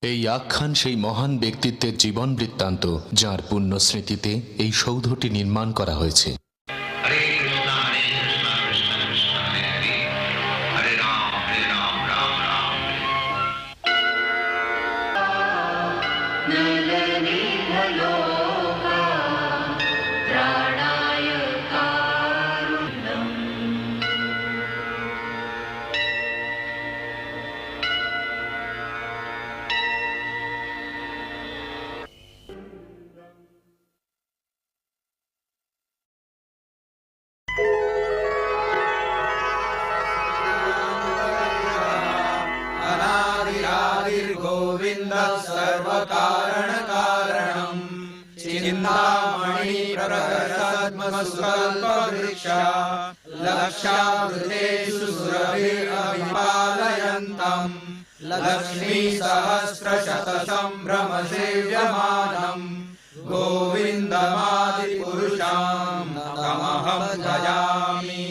এই আখ্যান সেই মহান ব্যক্তিত্বের জীবন বৃত্তান্ত যাঁর পুণ্য স্মৃতিতে এই সৌধটি নির্মাণ করা হয়েছে। হরে কৃষ্ণ হরে কৃষ্ণ কৃষ্ণ কৃষ্ণ হরে হরে হরে রাম রাম রাম गोविंद सर्वकारण कारणम चिंतामणि प्रकटसद्मस्कल्पवृक्ष लक्षावृतेषु सुरभिरभिपालयन्तम् लक्ष्मी सहस्रशतसंभ्रम सेव्यमानम् गोविन्दमादिपुरुषं तमहं भजामि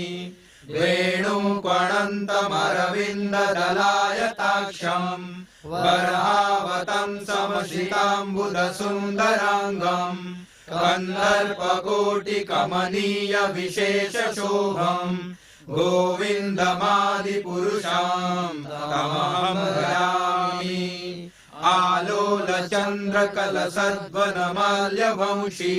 वेणुकणन्तमरविन्ददलायताक्षम् वरावतं समसिताम्बुधसुन्दराङ्गम् कन्दर्पकोटिकमनीय विशेषशोभम् गोविन्दमादिपुरुषं तमहं भजामि आलोलचन्द्रकलसद्वनमाल्यवंशी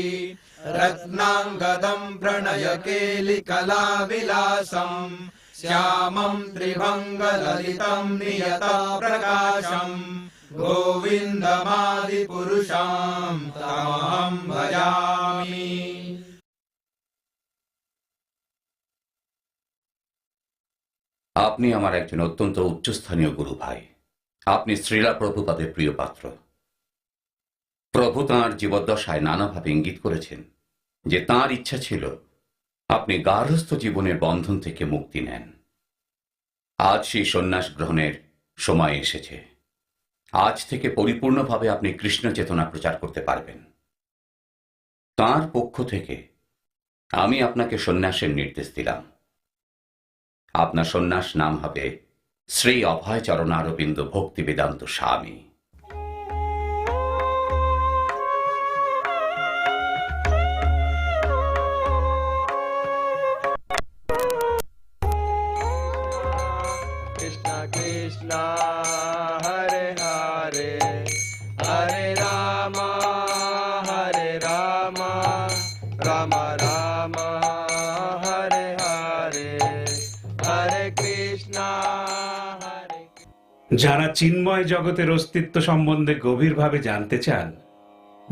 रत्नाङ्गदं प्रणयकेलिकलाविलासम् श्यामं त्रिभङ्गललितं नियतप्रकाशम् गोविन्दमादिपुरुषं तमहं भजामि। আপনি আমার একজন অত্যন্ত উচ্চস্থানীয় গুরু ভাই। আপনি শ্রীলা প্রভুপাদের প্রিয় পাত্র। প্রভু তাঁর জীবদ্দশায় নানাভাবে ইঙ্গিত করেছেন যে তাঁর ইচ্ছা ছিল আপনি গার্হস্থ্য জীবনের বন্ধন থেকে মুক্তি নেন। আজ সেই সন্ন্যাস গ্রহণের সময় এসেছে। আজ থেকে পরিপূর্ণভাবে আপনি কৃষ্ণ চেতনা প্রচার করতে পারবেন। তাঁর পক্ষ থেকে আমি আপনাকে সন্ন্যাসের নির্দেশ দিলাম। আপনার সন্ন্যাস নাম হবে শ্রী অভয় চরণারবিন্দ ভক্তি বেদান্ত স্বামী। कृष्ण कृष्ण हरे हरे हरे राम राम राम हरे हरे हरे कृष्ण हरे। যারা চিন্ময় জগতের অস্তিত্ব সম্বন্ধে গভীরভাবে জানতে চান,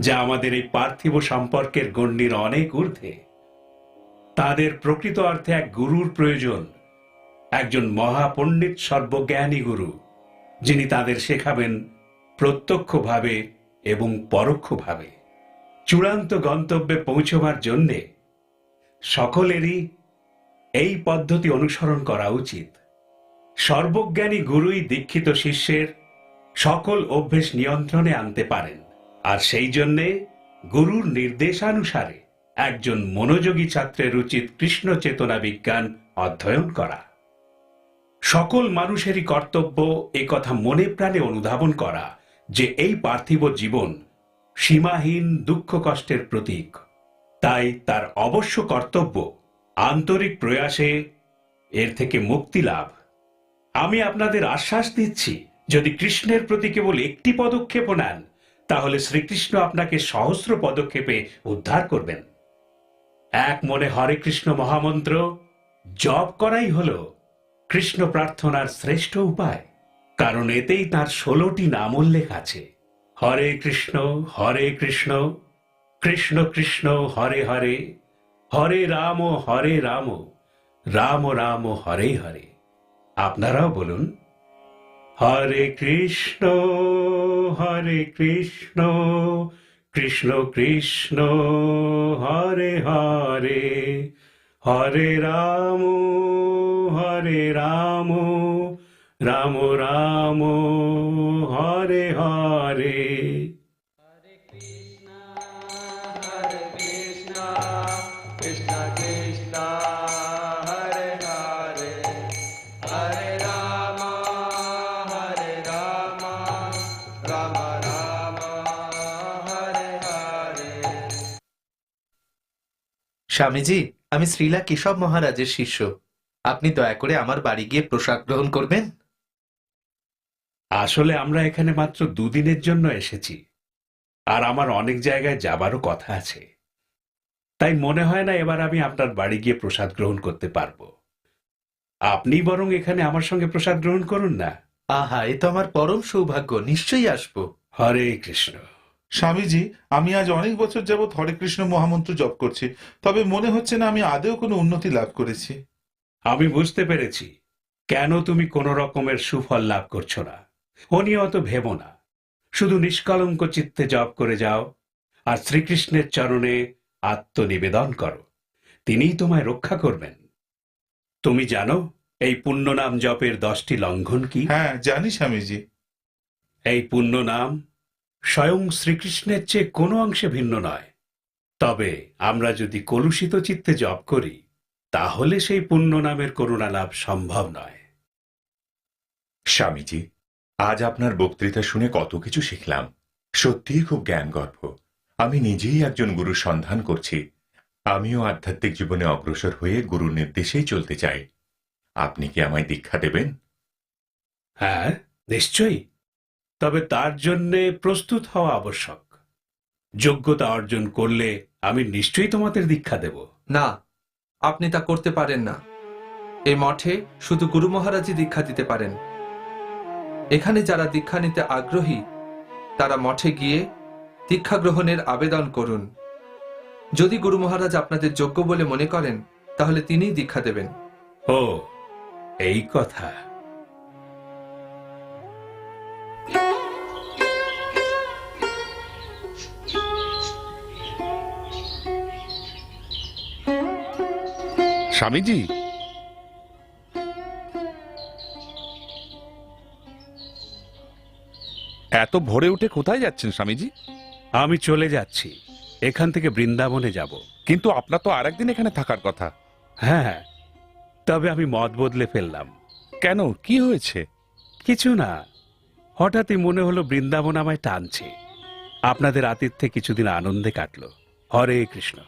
যা আমাদের এই পার্থিব সম্পর্কের গণ্ডির অনেক ঊর্ধ্বে, তাদের প্রকৃত অর্থে এক গুরুর প্রয়োজন। একজন মহাপণ্ডিত সর্বজ্ঞানী গুরু, যিনি তাদের শেখাবেন প্রত্যক্ষভাবে এবং পরোক্ষভাবে। চূড়ান্ত গন্তব্যে পৌঁছবার জন্যে সকলেরই এই পদ্ধতি অনুসরণ করা উচিত। সর্বজ্ঞানী গুরুই দীক্ষিত শিষ্যের সকল অভ্যেস নিয়ন্ত্রণে আনতে পারেন, আর সেই জন্যে গুরুর নির্দেশানুসারে একজন মনোযোগী ছাত্রের উচিত কৃষ্ণ চেতনা বিজ্ঞান অধ্যয়ন করা। সকল মানুষেরই কর্তব্য এ কথা মনে প্রাণে অনুধাবন করা যে এই পার্থিব জীবন সীমাহীন দুঃখ কষ্টের প্রতীক। তাই তার অবশ্য কর্তব্য আন্তরিক প্রয়াসে এর থেকে মুক্তি লাভ। আমি আপনাদের আশ্বাস দিচ্ছি, যদি কৃষ্ণের প্রতি কেবল একটি পদক্ষেপও নেন, তাহলে শ্রীকৃষ্ণ আপনাকে সহস্র পদক্ষেপে উদ্ধার করবেন। এক মনে হরে কৃষ্ণ মহামন্ত্র জপ করাই হলো কৃষ্ণ প্রার্থনার শ্রেষ্ঠ উপায়, কারণ এতেই তার 16টি নাম উল্লেখ আছে। হরে কৃষ্ণ কৃষ্ণ কৃষ্ণ হরে হরে, হরে রাম রাম রাম হরে হরে। আপনারাও বলুন, হরে কৃষ্ণ কৃষ্ণ কৃষ্ণ হরে হরে, হরে রাম রাম রাম হরে হরে। हरे कृष्ण कृष्ण कृष्ण हरे हरे, हरे राम राम স্বামীজি, আমি শ্রীলা কেশব মহারাজের শিষ্য। আপনি দয়া করে আমার বাড়ি গিয়ে প্রসাদ গ্রহণ করবেন। আসলে আমরা এখানে মাত্র 2 দিনের জন্য এসেছি, আর আমার অনেক জায়গায় যাবারও কথা আছে। তাই মনে হয় না এবার আমি আপনার বাড়ি গিয়ে প্রসাদ গ্রহণ করতে পারবো। আপনি বরং এখানে আমার সঙ্গে প্রসাদ গ্রহণ করুন না। আহা, এ তো আমার পরম সৌভাগ্য, নিশ্চয়ই আসবো। হরে কৃষ্ণ। স্বামীজি, আমি আজ অনেক বছর যাবৎ হরে কৃষ্ণ মহামন্ত্র জপ করছি, তবে মনে হচ্ছে না আমি আদৌ কোনো উন্নতি লাভ করেছি। আমি বুঝতে পেরেছি কেন তুমি কোনো রকমের সুফল লাভ করছো না। ও নিয়ে অত ভেবো না, শুধু নিষ্কলঙ্ক চিত্তে জপ করে যাও আর শ্রীকৃষ্ণের চরণে আত্মনিবেদন করো, তিনিই তোমায় রক্ষা করবেন। তুমি জানো এই পুণ্য নাম জপের 10টি লঙ্ঘন কি? হ্যাঁ, জানি স্বামীজি। এই পুণ্য নাম স্বয়ং শ্রীকৃষ্ণের চেয়ে কোনো অংশে ভিন্ন নয়। তবে আমরা যদি কলুষিত চিত্তে জপ করি, তাহলে সেই পুণ্য নামের করুণা লাভ সম্ভব নয়। স্বামীজি, আজ আপনার বক্তৃতা শুনে কত কিছু শিখলাম। সত্যিই খুব জ্ঞানগর্ভ। আমি নিজেই একজন গুরুর সন্ধান করছি। আমিও আধ্যাত্মিক জীবনে অগ্রসর হয়ে গুরুর নির্দেশেই চলতে চাই। আপনি কি আমায় দীক্ষা দেবেন? হ্যাঁ, নিশ্চয়ই। তবে তার জন্যে প্রস্তুত হওয়া আবশ্যক। যোগ্যতা অর্জন করলে আমি নিশ্চয়ই তোমাদের দীক্ষা দেব। না, আপনি তা করতে পারেন না। এই মঠে শুধু গুরু মহারাজই দীক্ষা দিতে পারেন। এখানে যারা দীক্ষা নিতে আগ্রহী তারা মঠে গিয়ে দীক্ষা গ্রহণের আবেদন করুন। যদি গুরু মহারাজ আপনাদের যোগ্য বলে মনে করেন, তাহলে তিনিই দীক্ষা দেবেন। ও, এই কথা। স্বামীজি, এত ভোরে উঠে কোথায় যাচ্ছেন স্বামীজি? আমি চলে যাচ্ছি, এখান থেকে বৃন্দাবনে যাব। কিন্তু আপনার তো আরেকদিন এখানে থাকার কথা। হ্যাঁ, তবে আমি মত বদলে ফেললাম। কেন, কি হয়েছে? কিছু না, হঠাৎই মনে হলো বৃন্দাবন আমায় টানছে। আপনাদের আতিথ্যে কিছুদিন আনন্দে কাটলো। হরে কৃষ্ণ।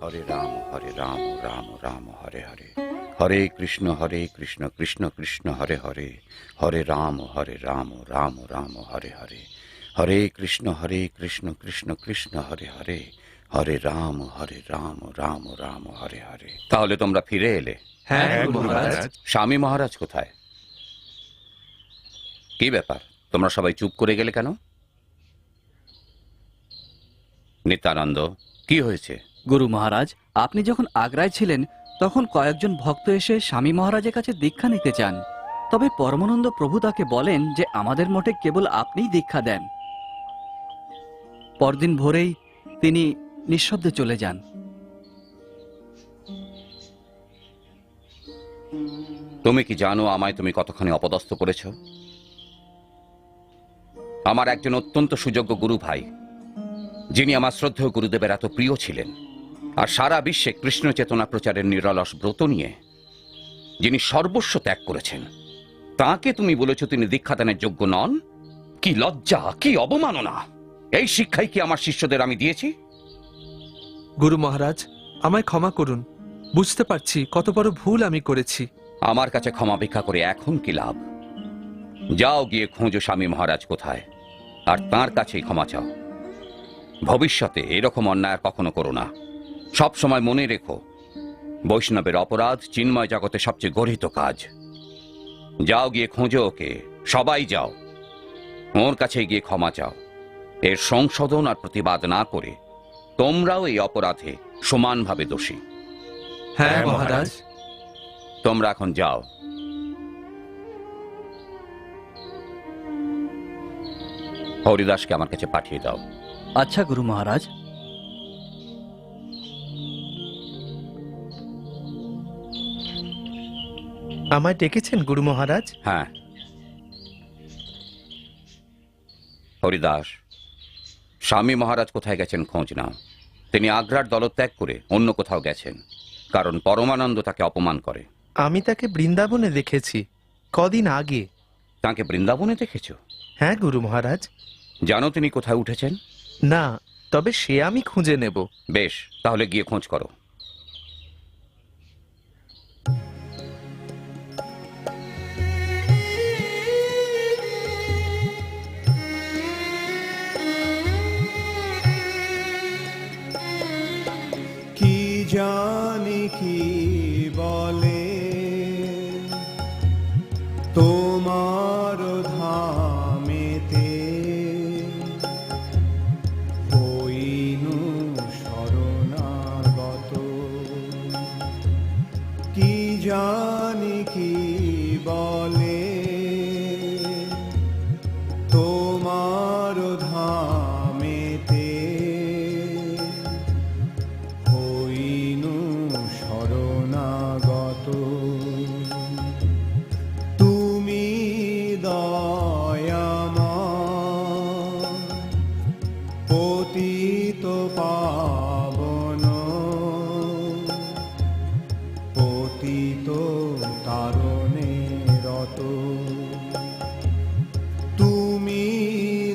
হরে রাম রাম রাম হরে হরে, হরে কৃষ্ণ কৃষ্ণ কৃষ্ণ হরে হরে, হরে রাম রাম রাম হরে হরে, হরে কৃষ্ণ কৃষ্ণ কৃষ্ণ হরে হরে, হরে রাম রাম রাম হরে হরে। তাহলে তোমরা ফিরে এলে? হ্যাঁ হ্যাঁ, গুরু গুরু মহারাজ। মহারাজ। স্বামী মহারাজ কোথায়? কি ব্যাপার, তোমরা সবাই চুপ করে গেলে কেন? নিত্যানন্দ, কি হয়েছে? গুরু মহারাজ, আপনি যখন আগ্রায় ছিলেন তখন কয়েকজন ভক্ত এসে স্বামী মহারাজের কাছে দীক্ষা নিতে চান। তবে পরমানন্দ প্রভু তাকে বলেন যে আমাদের মঠে কেবল আপনিই দীক্ষা দেন। পরদিন ভোরেই তিনি নিঃশব্দে চলে যান। তুমি কি জানো আমায় তুমি কতখানি অপদস্থ করেছ? আমার একজন অত্যন্ত সুযোগ্য গুরু ভাই, যিনি আমার শ্রদ্ধেয় গুরুদেবের এত প্রিয় ছিলেন, আর সারা বিশ্বে কৃষ্ণ চেতনা প্রচারের নিরলস ব্রত নিয়ে যিনি সর্বস্ব ত্যাগ করেছেন, তাকে তুমি বলেছ তিনি দীক্ষাদানের যোগ্য নন? কি লজ্জা, কি অবমাননা! এই শিক্ষাই কি আমার শিষ্যদের আমি দিয়েছি? গুরু মহারাজ, আমায় ক্ষমা করুন। বুঝতে পারছি কত বড় ভুল আমি করেছি। আমার কাছে ক্ষমা ভিক্ষা করে এখন কি লাভ? যাও গিয়ে খোঁজো স্বামী মহারাজ কোথায়, আর তাঁর কাছেই ক্ষমা চাও। ভবিষ্যতে এরকম অন্যায় আর কখনো করো না। সব সময় মনে রেখো, বৈষ্ণবের অপরাধ চিন্ময় জগতে সবচেয়ে গর্হিত কাজ। যাও গিয়ে খোঁজো ওকে, সবাই যাও, ওর কাছে গিয়ে ক্ষমা চাও। এর সংশোধন আর প্রতিবাদ না করে তোমরাও এই অপরাধে সমানভাবে দোষী। হ্যাঁ মহারাজ। তোমরা এখন যাও। হরিদাসকে আমার কাছে পাঠিয়ে দাও। আচ্ছা গুরু মহারাজ। আমায় ডেকেছেন গুরু মহারাজ? হ্যাঁ। হরিদাস, স্বামী মহারাজ কোথায় গেছেন খোঁজ নাও। তিনি আগ্রার দলত্যাগ করে অন্য কোথাও গেছেন, কারণ পরমানন্দ তাকে অপমান করে। আমি তাকে বৃন্দাবনে দেখেছি, কদিন আগে। তাকে বৃন্দাবনে দেখেছ? হ্যাঁ গুরু মহারাজ। জানো তিনি কোথায় উঠেছেন? না, তবে সে আমি খুঁজে নেব। বেশ, তাহলে গিয়ে খোঁজ করো। কি জানি কি বলে তোমার ধামেতে হইনু শরণাগত। কি জানি কি বলে তোমার ধামেতে হইনু শরণাগত। তুমি দয়াময় পতিত পাবন পতিত তারণে রত। তুমি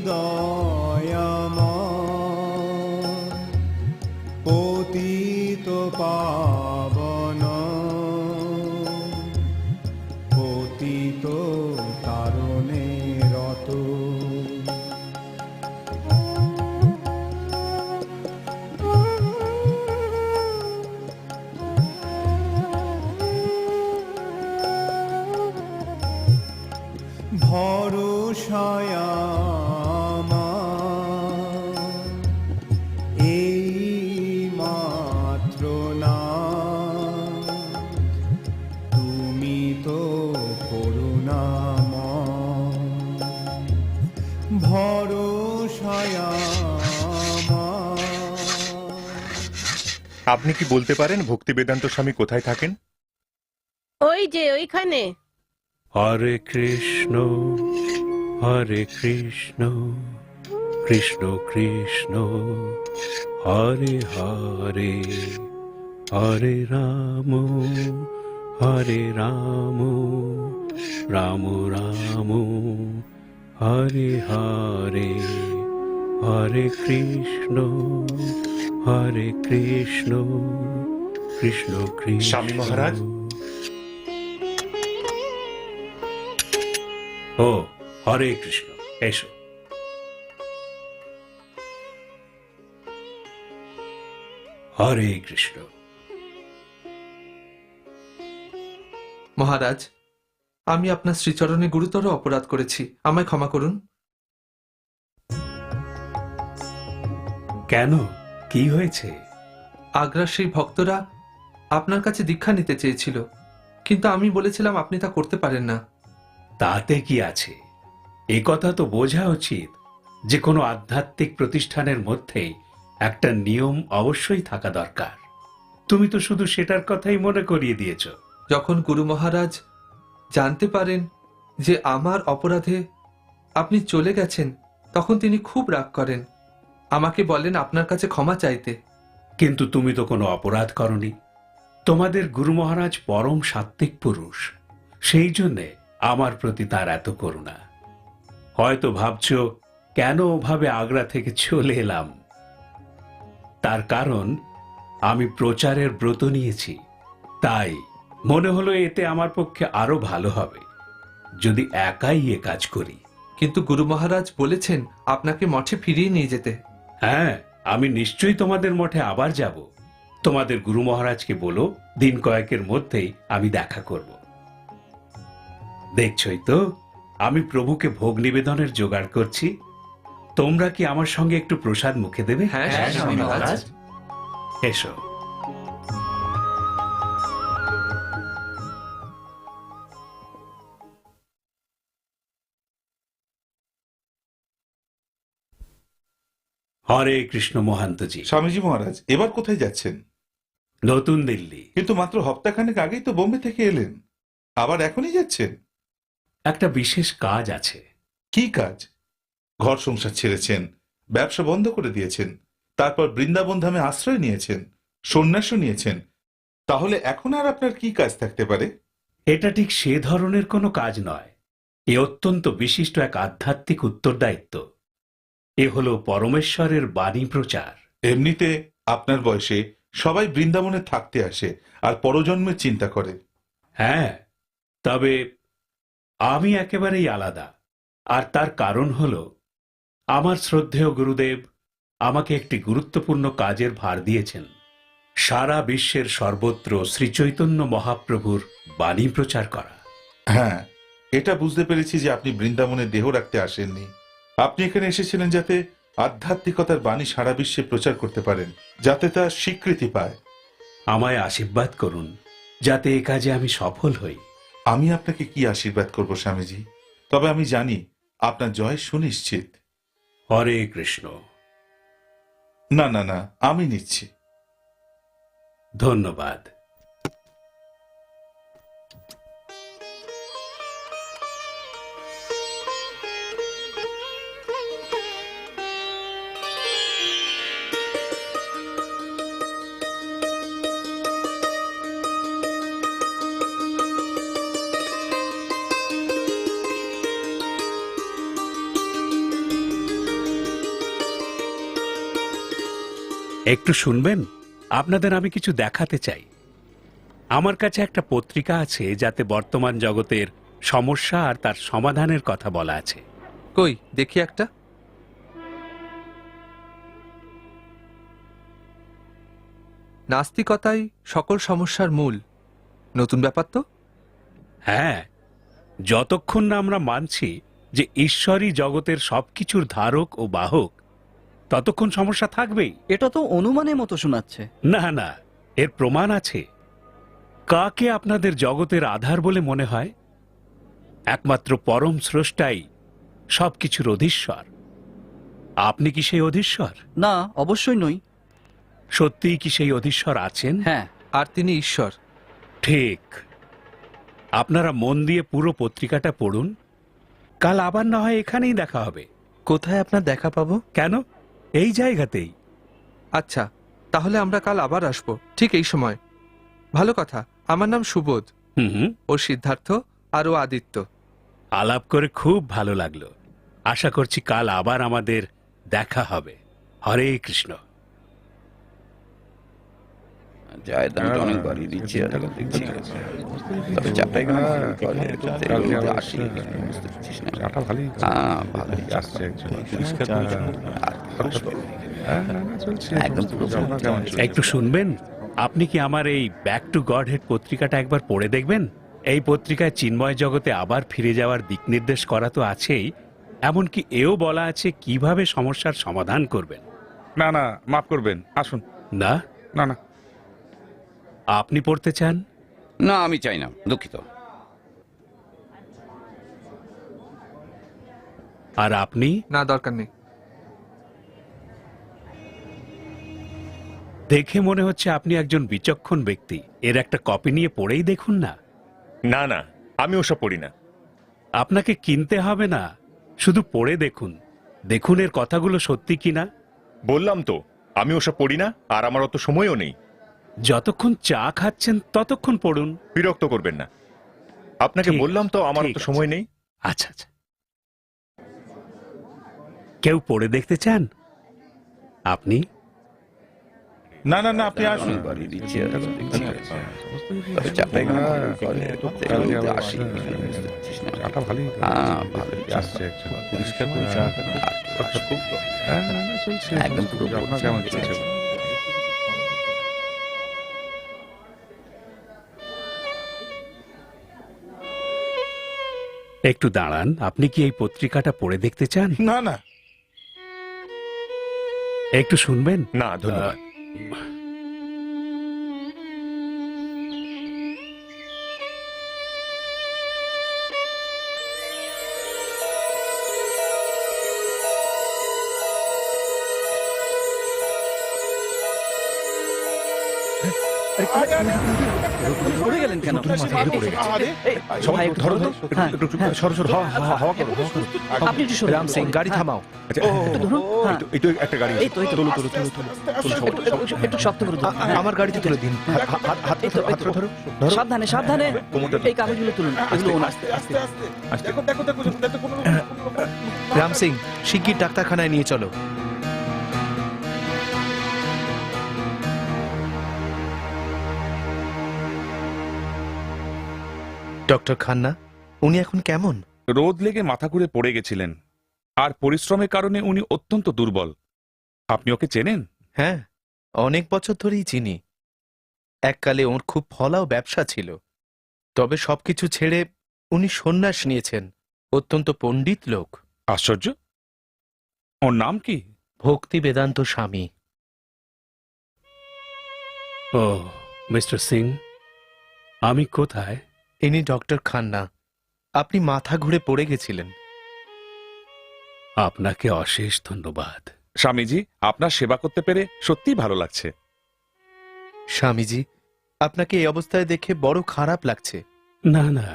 দয়াময় পতিত পাবন পতিত তারণে রত। ভরসায় আমার এই মাত্র না, তুমি তো করুণাময়। ভরসায় আমার আপনি কি বলতে পারেন ভক্তি বেদান্ত স্বামী কোথায় থাকেন? ওই যে ওইখানে। হরে কৃষ্ণ কৃষ্ণ কৃষ্ণ হরে হরে, হরে রাম রাম রাম হরে হরে, হরে কৃষ্ণ কৃষ্ণ কৃষ্ণ। স্বামী মহারাজ। ও হরে কৃষ্ণ, এসো। হরে কৃষ্ণ। মহারাজ, আমি আপনার শ্রীচরণে গুরুতর অপরাধ করেছি, আমায় ক্ষমা করুন। কেন, কি হয়েছে? আগ্রার সেই ভক্তরা আপনার কাছে দীক্ষা নিতে চেয়েছিল, কিন্তু আমি বলেছিলাম আপনি তা করতে পারেন না। তাতে কি আছে? এ কথা তো বোঝা উচিত যে কোনো আধ্যাত্মিক প্রতিষ্ঠানের মধ্যেই একটা নিয়ম অবশ্যই থাকা দরকার। তুমি তো শুধু সেটার কথাই মনে করিয়ে দিয়েছ। যখন গুরু মহারাজ জানতে পারেন যে আমার অপরাধে আপনি চলে গেছেন, তখন তিনি খুব রাগ করেন, আমাকে বলেন আপনার কাছে ক্ষমা চাইতে। কিন্তু তুমি তো কোনো অপরাধ করনি। তোমাদের গুরু মহারাজ পরম সাত্ত্বিক পুরুষ, সেই জন্যে আমার প্রতি তার এত করুণা। হয়তো ভাবছ কেন ওভাবে আগ্রা থেকে চলে এলাম। তার কারণ আমি প্রচারের ব্রত নিয়েছি, তাই মনে হলো এতে আমার পক্ষে আরো ভালো হবে যদি একাই এ কাজ করি। কিন্তু গুরু মহারাজ বলেছেন আপনাকে মঠে ফিরিয়ে নিয়ে যেতে। হ্যাঁ, আমি নিশ্চয়ই তোমাদের মঠে আবার যাব। তোমাদের গুরু মহারাজকে বলো দিন কয়েকের মধ্যেই আমি দেখা করব। দেখছই তো, আমি প্রভুকে ভোগ নিবেদনের জোগাড় করছি। তোমরা কি আমার সঙ্গে একটু প্রসাদ মুখে দেবে? হ্যাঁ, স্বামী মহারাজ। এসো। হরে কৃষ্ণ মহান্তজি। স্বামীজি মহারাজ, এবার কোথায় যাচ্ছেন? নতুন দিল্লি। কিন্তু মাত্র হপ্তাখানেক আগেই তো বোম্বে থেকে এলেন, আবার এখনই যাচ্ছেন? একটা বিশেষ কাজ আছে। কি কাজ? ঘর সংসার ছেড়েছেন, ব্যবসা বন্ধ করে দিয়েছেন, তারপর বৃন্দাবন ধামে আশ্রয় নিয়েছেন, সন্ন্যাসও নিয়েছেন, তাহলে এখন আর আপনার কি কাজ থাকতে পারে? এটা ঠিক সে ধরনের কোনো কাজ নয়। এ অত্যন্ত বিশিষ্ট এক আধ্যাত্মিক উত্তরদায়িত্ব। এ হলো পরমেশ্বরের বাণী প্রচার। এমনিতে আপনার বয়সে সবাই বৃন্দাবনে থাকতে আসে আর পরজন্মের চিন্তা করে। হ্যাঁ, তবে আমি একেবারেই আলাদা। আর তার কারণ হলো আমার শ্রদ্ধেয় গুরুদেব আমাকে একটি গুরুত্বপূর্ণ কাজের ভার দিয়েছেন। সারা বিশ্বের সর্বত্র শ্রীচৈতন্য মহাপ্রভুর বাণী প্রচার করা। হ্যাঁ, এটা বুঝতে পেরেছি যে আপনি বৃন্দাবনে দেহ রাখতে আসেননি। আপনি এখানে এসেছিলেন যাতে আধ্যাত্মিকতার বাণী সারা বিশ্বে প্রচার করতে পারেন, যাতে তা স্বীকৃতি পায়। আমায় আশীর্বাদ করুন যাতে এ কাজে আমি সফল হই। আমি আপনাকে কি আশীর্বাদ করব স্বামীজি, তবে আমি জানি আপনার জয় সুনিশ্চিত। হরে কৃষ্ণ। না না না, আমি নিচ্ছি। ধন্যবাদ। একটু শুনবেন? আপনাদের আমি কিছু দেখাতে চাই। আমার কাছে একটা পত্রিকা আছে যাতে বর্তমান জগতের সমস্যা আর তার সমাধানের কথা বলা আছে। কই দেখি একটা। নাস্তিকতাই সকল সমস্যার মূল। নতুন ব্যাপার তো। হ্যাঁ, যতক্ষণ না আমরা মানছি যে ঈশ্বরই জগতের সবকিছুর ধারক ও বাহক, ততক্ষণ সমস্যা থাকবেই। এটা তো অনুমানের মতো শোনাচ্ছে। না না, এর প্রমাণ আছে। কাকে আপনাদের জগতের আধার বলে মনে হয়? একমাত্র পরম স্রষ্টাই সবকিছুর অধীশ্বর। আপনি কি সেই অধীশ্বর? না, অবশ্যই নই। সত্যিই কি সেই অধীশ্বর আছেন? হ্যাঁ। আর তিনি ঈশ্বর। ঠিক। আপনারা মন দিয়ে পুরো পত্রিকাটা পড়ুন। কাল আবার না হয় এখানেই দেখা হবে। কোথায় আপনার দেখা পাবো? কেন, এই জায়গাতেই। আচ্ছা, তাহলে আমরা কাল আবার আসবো ঠিক এই সময়। ভালো কথা। আমার নাম সুবোধ। হুম। ও সিদ্ধার্থ আর ও আদিত্য। আলাপ করে খুব ভালো লাগলো। আশা করছি কাল আবার আমাদের দেখা হবে। হরে কৃষ্ণ। চায়ের দামটা অনেক বাড়িয়ে দিচ্ছি, দেখছি তবে চাটাই একটু শুনবেন? আপনি কি আমার এই ব্যাক টু গড হেড পত্রিকাটা একবার পড়ে দেখবেন? এই পত্রিকায় চিন্ময় জগতে আবার ফিরে যাওয়ার দিক নির্দেশ করা তো আছেই, এমনকি এও বলা আছে কিভাবে সমস্যার সমাধান করবেন। না না, মাফ করবেন, আসুন। না না না, আপনি পড়তে চান? না, আমি চাই না, দুঃখিত। আর আপনি? না, দরকার নেই। দেখে মনে হচ্ছে আপনি একজন বিচক্ষণ ব্যক্তি। এর একটা কপি নিয়ে পড়েই দেখুন না। না না, আমি ওসব পড়ি না। আপনাকে কিনতে হবে না, শুধু পড়ে দেখুন। দেখুন এর কথাগুলো সত্যি কিনা। বললাম তো, আমি ওসব পড়ি না, আর আমার অত সময়ও নেই। যতক্ষণ চা খাচ্ছেন ততক্ষণ পড়ুন। বিরক্ত করবেন না। আপনাকে ঠিক বললাম তো, আমার ঠিক অত আছে। সময় নেই। আচ্ছা আচ্ছা, কেউ পড়ে দেখতে চান? আপনি? না না না, আপনি আসুন। বাড়িয়ে দিচ্ছি, তবে চাটাই একটু দাঁড়ান, আপনি কি এই পত্রিকাটা পড়ে দেখতে চান? না না, একটু শুনবেন? না ধন্যবাদ। পড়ে গেলেন কেন? সবাই একটু ধরো তো, হ্যাঁ, একটু হ্যাঁ। সরো সরো, হাওয়া করো। আপনি একটু সরুন। রাম সিং, গাড়ি থামাও। আচ্ছা, একটু ধরুন। হ্যাঁ, এই তো একটা গাড়ি। এই তো, এই তো। তোলো তোলো তোলো তোলো তোলো, সবাই। একটু শক্ত করে ধরুন। হ্যাঁ। আমার গাড়িতে তুলে দিন। হাত এই তো, এই তো। ধরো। সাবধানে সাবধানে। কোমরটা এই কাগজগুলো তুলুন। এগুলো ওনার। আস্তে। দেখো দেখো দেখো দেখো, কোনো রাম সিং, শিগগির ডাক্তারখানায় নিয়ে চলো। ডক্টর খান্না, উনি এখন কেমন? রোদ লেগে মাথা ঘুরে পড়ে গেছিলেন, আর পরিশ্রমের কারণে উনি অত্যন্ত দুর্বল। আপনি ওকে চেনেন? হ্যাঁ, অনেক বছর ধরেই চিনি। এককালে ওর খুব ফলাও ব্যবসা ছিল, তবে সবকিছু ছেড়ে উনি সন্ন্যাস নিয়েছেন। অত্যন্ত পণ্ডিত লোক। আশ্চর্য। ওর নাম কি? ভক্তি বেদান্ত স্বামী। ও মিস্টার সিং, আমি কোথায়? ইনি ডক্টর খান্না। আপনি মাথা ঘুরে পড়ে গেছিলেন। আপনাকে অশেষ ধন্যবাদ। স্বামীজি, আপনার সেবা করতে পেরে সত্যিই ভালো লাগছে। স্বামীজি, আপনাকে এই অবস্থায় দেখে বড় খারাপ লাগছে। না না,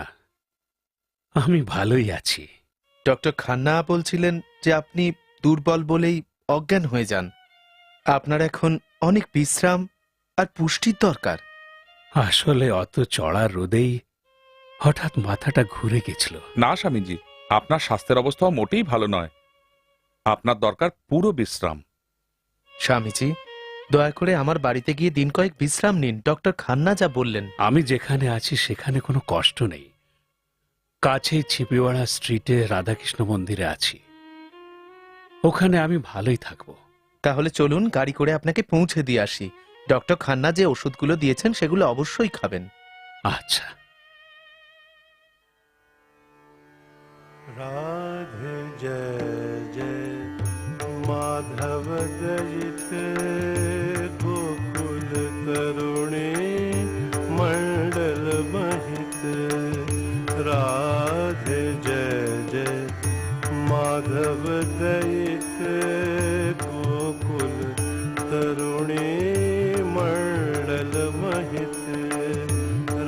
আমি ভালোই আছি। ডক্টর খান্না বলছিলেন যে আপনি দুর্বল বলেই অজ্ঞান হয়ে যান। আপনার এখন অনেক বিশ্রাম আর পুষ্টির দরকার। আসলে অত চড়া রোদেই হঠাৎ মাথাটা ঘুরে গেছিল। না স্বামীজি, আপনার স্বাস্থ্যের অবস্থাও মোটেই ভালো নয়। আপনার দরকার পুরো বিশ্রাম। স্বামীজি, দয়া করে আমার বাড়িতে গিয়ে দিন কয়েক বিশ্রাম নিন। ডক্টর খান্না যা বললেন। আমি যেখানে আছি সেখানে কোনো কষ্ট নেই। কাছেই ছিপিওয়াড়া স্ট্রিটে রাধাকৃষ্ণ মন্দিরে আছি, ওখানে আমি ভালোই থাকবো। তাহলে চলুন, গাড়ি করে আপনাকে পৌঁছে দিয়ে আসি। ডক্টর খান্না যে ওষুধগুলো দিয়েছেন সেগুলো অবশ্যই খাবেন। আচ্ছা। राधे जय जय माधव दयित गोकुल तरुणी मंडल महित। राधे जय जय माधव दयित गोकुल तरुणी मंडल महित।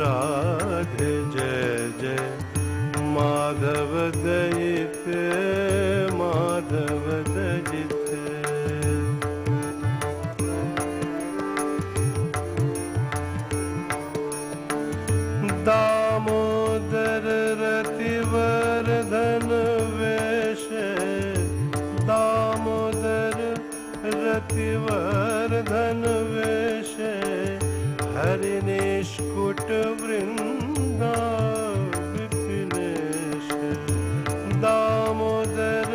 राधे जय जय माधव दयित माधव दयित। दामोदर रतिवर्धन वेश। दामोदर रतिवर्धन वेश। हरि निष्कुट वृंदा दामोदर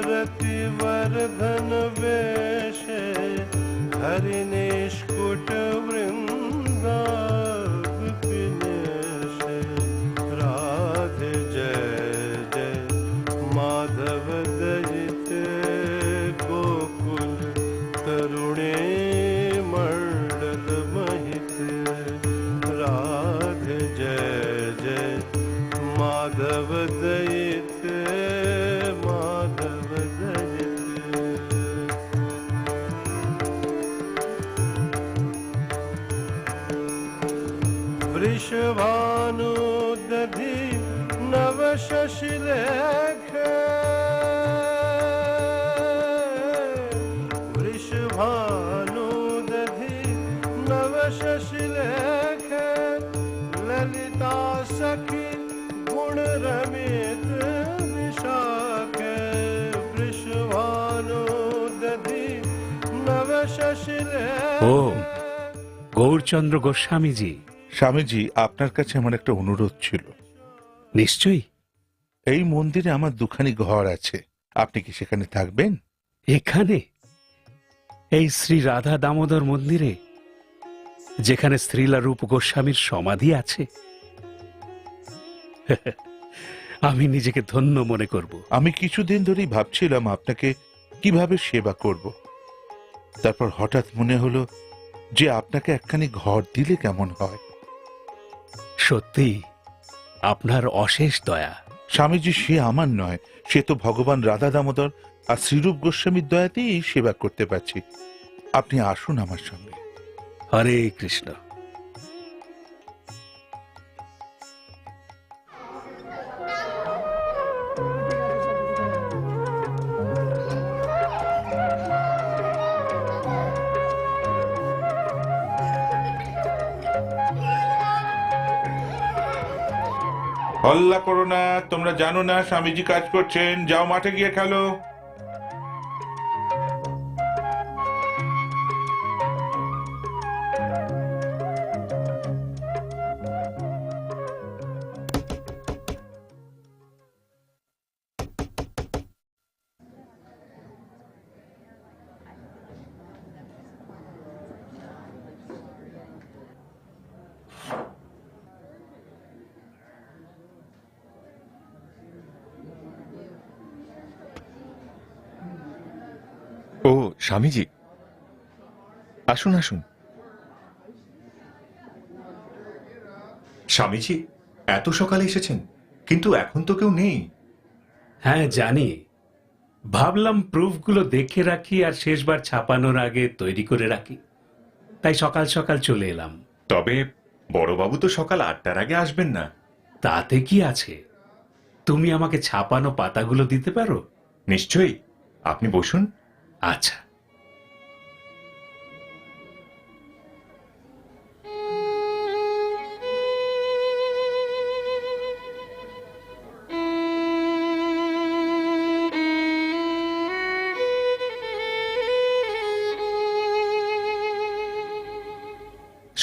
रतिवर्धन वेश। हरि निष्कुट वृंदा विपिनेश। राधे जय जय माधव दयित गोकुल तरुणे मंडल महित। राधे जय जय माधव दयित माधव दयित। वृषभानु दधि नव शशिलेख। वृषभानु दधि नव शशिलेख। ललिता सखी गुण रमित विशाख। वृषभानु दधि नव शशिलेख। ও গৌরচন্দ্র গোস্বামীজি। স্বামীজি, আপনার কাছে আমার একটা অনুরোধ ছিল। নিশ্চয়ই। এই মন্দিরে আমার দুখানি ঘর আছে, আপনি কি সেখানে থাকবেন? এখানে? এই শ্রী রাধা দামোদর মন্দিরে, যেখানে শ্রীলা রূপ গোস্বামীর সমাধি আছে? আমি নিজেকে ধন্য মনে করব। আমি কিছুদিন ধরেই ভাবছিলাম আপনাকে কিভাবে সেবা করব। তারপর হঠাৎ মনে হলো যে আপনাকে একখানি ঘর দিলে কেমন হয়। সত্যি আপনার অশেষ দয়া। স্বামীজি, সে আমার নয়, সে তো ভগবান রাধা দামোদর আর শ্রীরূপ গোস্বামীর দয়াতেই এই সেবা করতে পারছি। আপনি আসুন আমার সঙ্গে। হরে কৃষ্ণ। হল্লা করো না, তোমরা জানো না স্বামীজি কাজ করছেন, যাও মাঠে গিয়ে খেলো। ও স্বামীজি, আসুন আসুন। স্বামীজি, এত সকালে এসেছেন, কিন্তু এখন তো কেউ নেই। হ্যাঁ জানি, ভাবলাম প্রুফগুলো দেখে রাখি আর শেষবার ছাপানোর আগে তৈরি করে রাখি, তাই সকাল সকাল চলে এলাম। তবে বড়বাবু তো সকাল 8টার আগে আসবেন না। তাতে কি আছে, তুমি আমাকে ছাপানো পাতাগুলো দিতে পারো? নিশ্চয়ই, আপনি বসুন। আচ্ছা।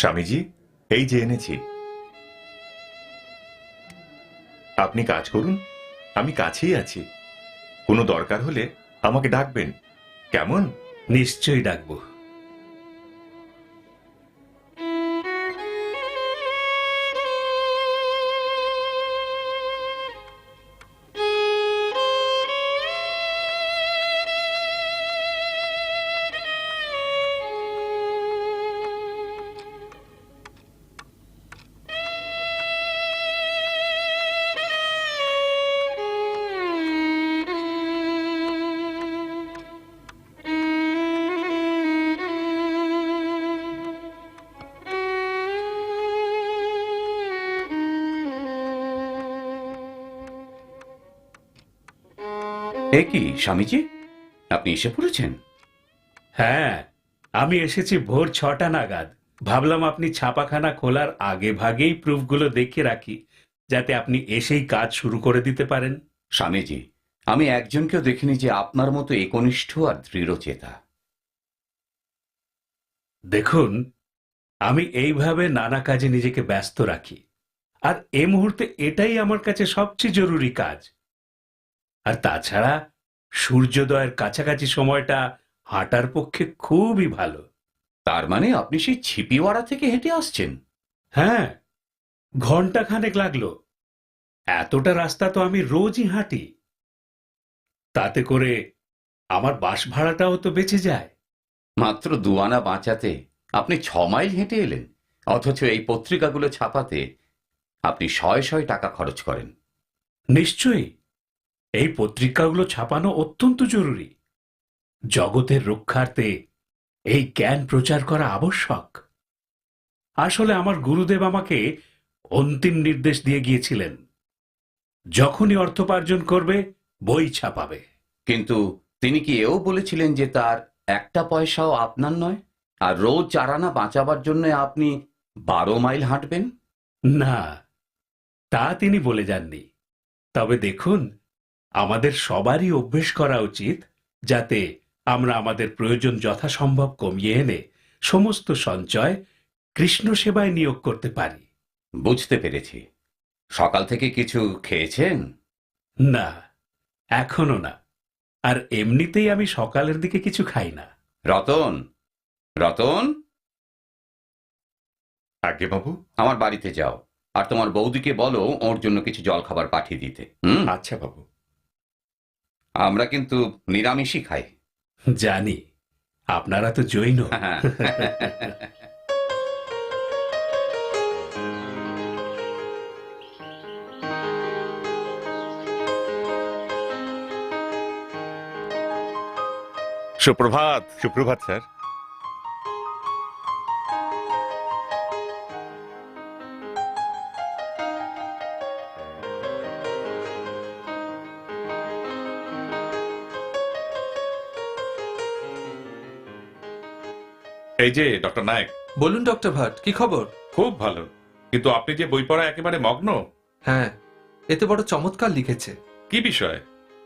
স্বামীজি, এই যে এনেছি। আপনি কাজ করুন, আমি কাছেই আছি। কোনো দরকার হলে আমাকে ডাকবেন, কেমন? নিশ্চয়ই ডাকবো। এ কি স্বামীজি, আপনি এসে পড়েছেন? হ্যাঁ, আমি এসেছি ভোর 6টা নাগাদ। ভাবলাম আপনি ছাপাখানা খোলার আগে ভাগেই প্রুফগুলো দেখে রাখি, যাতে আপনি এসেই কাজ শুরু করে দিতে পারেন। স্বামীজি, আমি একজনকেও দেখিনি যে আপনার মতো একনিষ্ঠ আর দৃঢ়চেতা। দেখুন, আমি এইভাবে নানা কাজে নিজেকে ব্যস্ত রাখি, আর এই মুহূর্তে এটাই আমার কাছে সবচেয়ে জরুরি কাজ। আর তাছাড়া সূর্যোদয়ের কাছাকাছি সময়টা হাঁটার পক্ষে খুবই ভালো। তার মানে আপনি সেই ছিপিওয়াড়া থেকে হেঁটে আসছেন? হ্যাঁ, ঘন্টাখানেক লাগলো। এতটা রাস্তা তো আমি রোজই হাঁটি। তাতে করে আমার বাস ভাড়াটাও তো বেঁচে যায়। মাত্র 2 আনা বাঁচাতে আপনি 6 মাইল হেঁটে এলেন, অথচ এই পত্রিকাগুলো ছাপাতে আপনি শয়ে শয়ে টাকা খরচ করেন। নিশ্চয়ই, এই পত্রিকাগুলো ছাপানো অত্যন্ত জরুরি। জগতের রক্ষার্থে এই জ্ঞান প্রচার করা আবশ্যক। আসলে আমার গুরুদেব আমাকে অন্তিম নির্দেশ দিয়ে গিয়েছিলেন, যখনই অর্থোপার্জন করবে বই ছাপাবে। কিন্তু তিনি কি এও বলেছিলেন যে তার একটা পয়সাও আপনার নয়, আর রোজ 4 আনা বাঁচাবার জন্য আপনি 12 মাইল হাঁটবেন? না, তা তিনি বলে যাননি। তবে দেখুন, আমাদের সবারই অভ্যেস করা উচিত, যাতে আমরা আমাদের প্রয়োজন যথাসম্ভব কমিয়ে এনে সমস্ত সঞ্চয় কৃষ্ণ সেবায় নিয়োগ করতে পারি। বুঝতে পেরেছি। সকাল থেকে কিছু খেয়েছেন? না, এখনো না। আর এমনিতেই আমি সকালের দিকে কিছু খাই না। রতন, রতন, আগে বাবু। আমার বাড়িতে যাও, আর তোমার বৌদিকে বলো ওর জন্য কিছু জলখাবার পাঠিয়ে দিতে। আচ্ছা বাবু। আমরা কিন্তু নিরামিষই খাই। জানি, আপনারা তো জৈন। সুপ্রভাত। সুপ্রভাত স্যার। এই যে ডক্টর নায়েক। বলুন ডক্টর ভাট, কি খবর? খুব ভালো, কিন্তু আপনি যে বই পড়া একেবারে মগ্ন। হ্যাঁ, এতে বড় চমৎকার লিখেছে। কি বিষয়?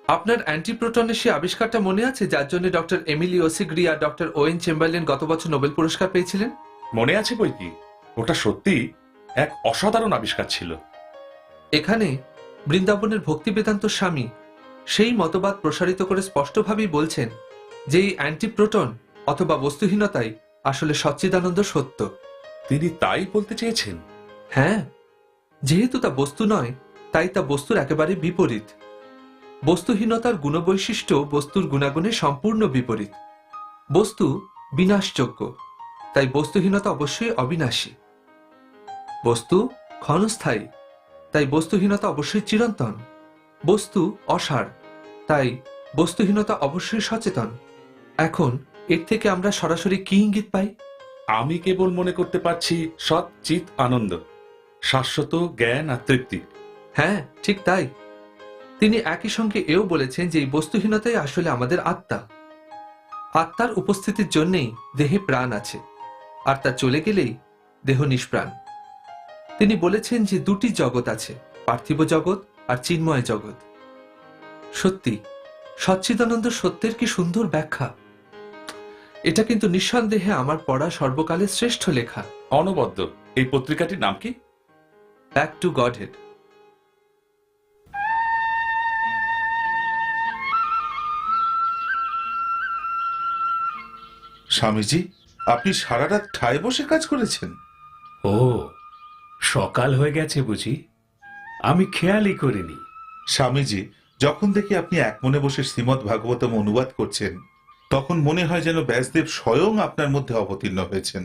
আপনার অ্যান্টিপ্রোটনের সে আবিষ্কারটা মনে আছে যার জন্য ডক্টর এমিলি ওসিগ্রি আর ডক্টর ওয়েন চেম্বারলেন গত বছর নোবেল পুরস্কার পেয়েছিলেন? মনে আছে বই কি? ওটা সত্যি এক অসাধারণ আবিষ্কার ছিল। এখানে বৃন্দাবনের ভক্তি বেদান্ত স্বামী সেই মতবাদ প্রসারিত করে স্পষ্টভাবেই বলছেন যে এই অ্যান্টিপ্রোটন অথবা বস্তুহীনতাই আসলে সচ্চিদানন্দ সত্য। তিনি তাই বলতে চেয়েছেন? হ্যাঁ, যেহেতু তা বস্তু নয় তাই তা বস্তুর একেবারে বিপরীত। বস্তুহীনতার গুণবৈশিষ্ট্য বস্তুর গুণাগুণের সম্পূর্ণ বিপরীত। বস্তু বিনাশযোগ্য, তাই বস্তুহীনতা অবশ্যই অবিনাশী। বস্তু ক্ষণস্থায়ী, তাই বস্তুহীনতা অবশ্যই চিরন্তন। বস্তু অসার, তাই বস্তুহীনতা অবশ্যই সচেতন। এখন এর থেকে আমরা সরাসরি কি ইঙ্গিত পাই? আমি কেবল মনে করতে পারছি সৎ চিত আনন্দ, শাশ্বত জ্ঞান আর তৃপ্তি। হ্যাঁ, ঠিক তাই। তিনি একই সঙ্গে এও বলেছেন যে এই বস্তুহীনতাই আসলে আমাদের আত্মা। আত্মার উপস্থিতির জন্যেই দেহে প্রাণ আছে, আর তা চলে গেলেই দেহ নিষ্প্রাণ। তিনি বলেছেন যে দুটি জগৎ আছে, পার্থিব জগৎ আর চিন্ময় জগৎ। সত্যি, সচ্চিদানন্দ সত্যের কি সুন্দর ব্যাখ্যা। এটা কিন্তু নিঃসন্দেহে আমার পড়া সর্বকালের শ্রেষ্ঠ লেখা। অনবদ্য। এই পত্রিকাটির নাম কি? Back to Godhead. স্বামীজি, আপনি সারা রাত ঠায় বসে কাজ করেছেন? ও, সকাল হয়ে গেছে বুঝি? আমি খেয়ালই করিনি। স্বামীজি, যখন দেখি আপনি এক মনে বসে শ্রীমদ্ ভাগবতম অনুবাদ করছেন, তখন মনে হয় যেন ব্যাসদেব স্বয়ং আপনার মধ্যে অবতীর্ণ হয়েছেন।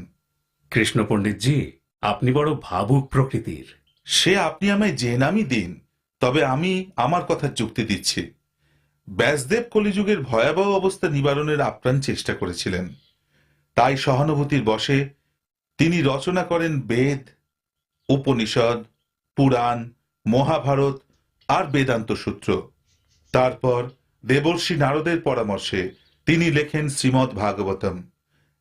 কৃষ্ণ পণ্ডিতজি, আপনি বড় ভাবুক প্রকৃতির। সে আপনি আমায় যে নামই দিন, তবে আমি আমার কথার যুক্তি দিচ্ছি। ব্যাসদেব কলিযুগের ভয়াবহ অবস্থা নিবারণের আপ্রাণ চেষ্টা করেছিলেন। তাই সহানুভূতির বশে তিনি রচনা করেন বেদ, উপনিষদ, পুরাণ, মহাভারত আর বেদান্ত সূত্র। তারপর দেবর্ষি নারদের পরামর্শে তিনি লেখেন শ্রীমদ্ ভাগবতম।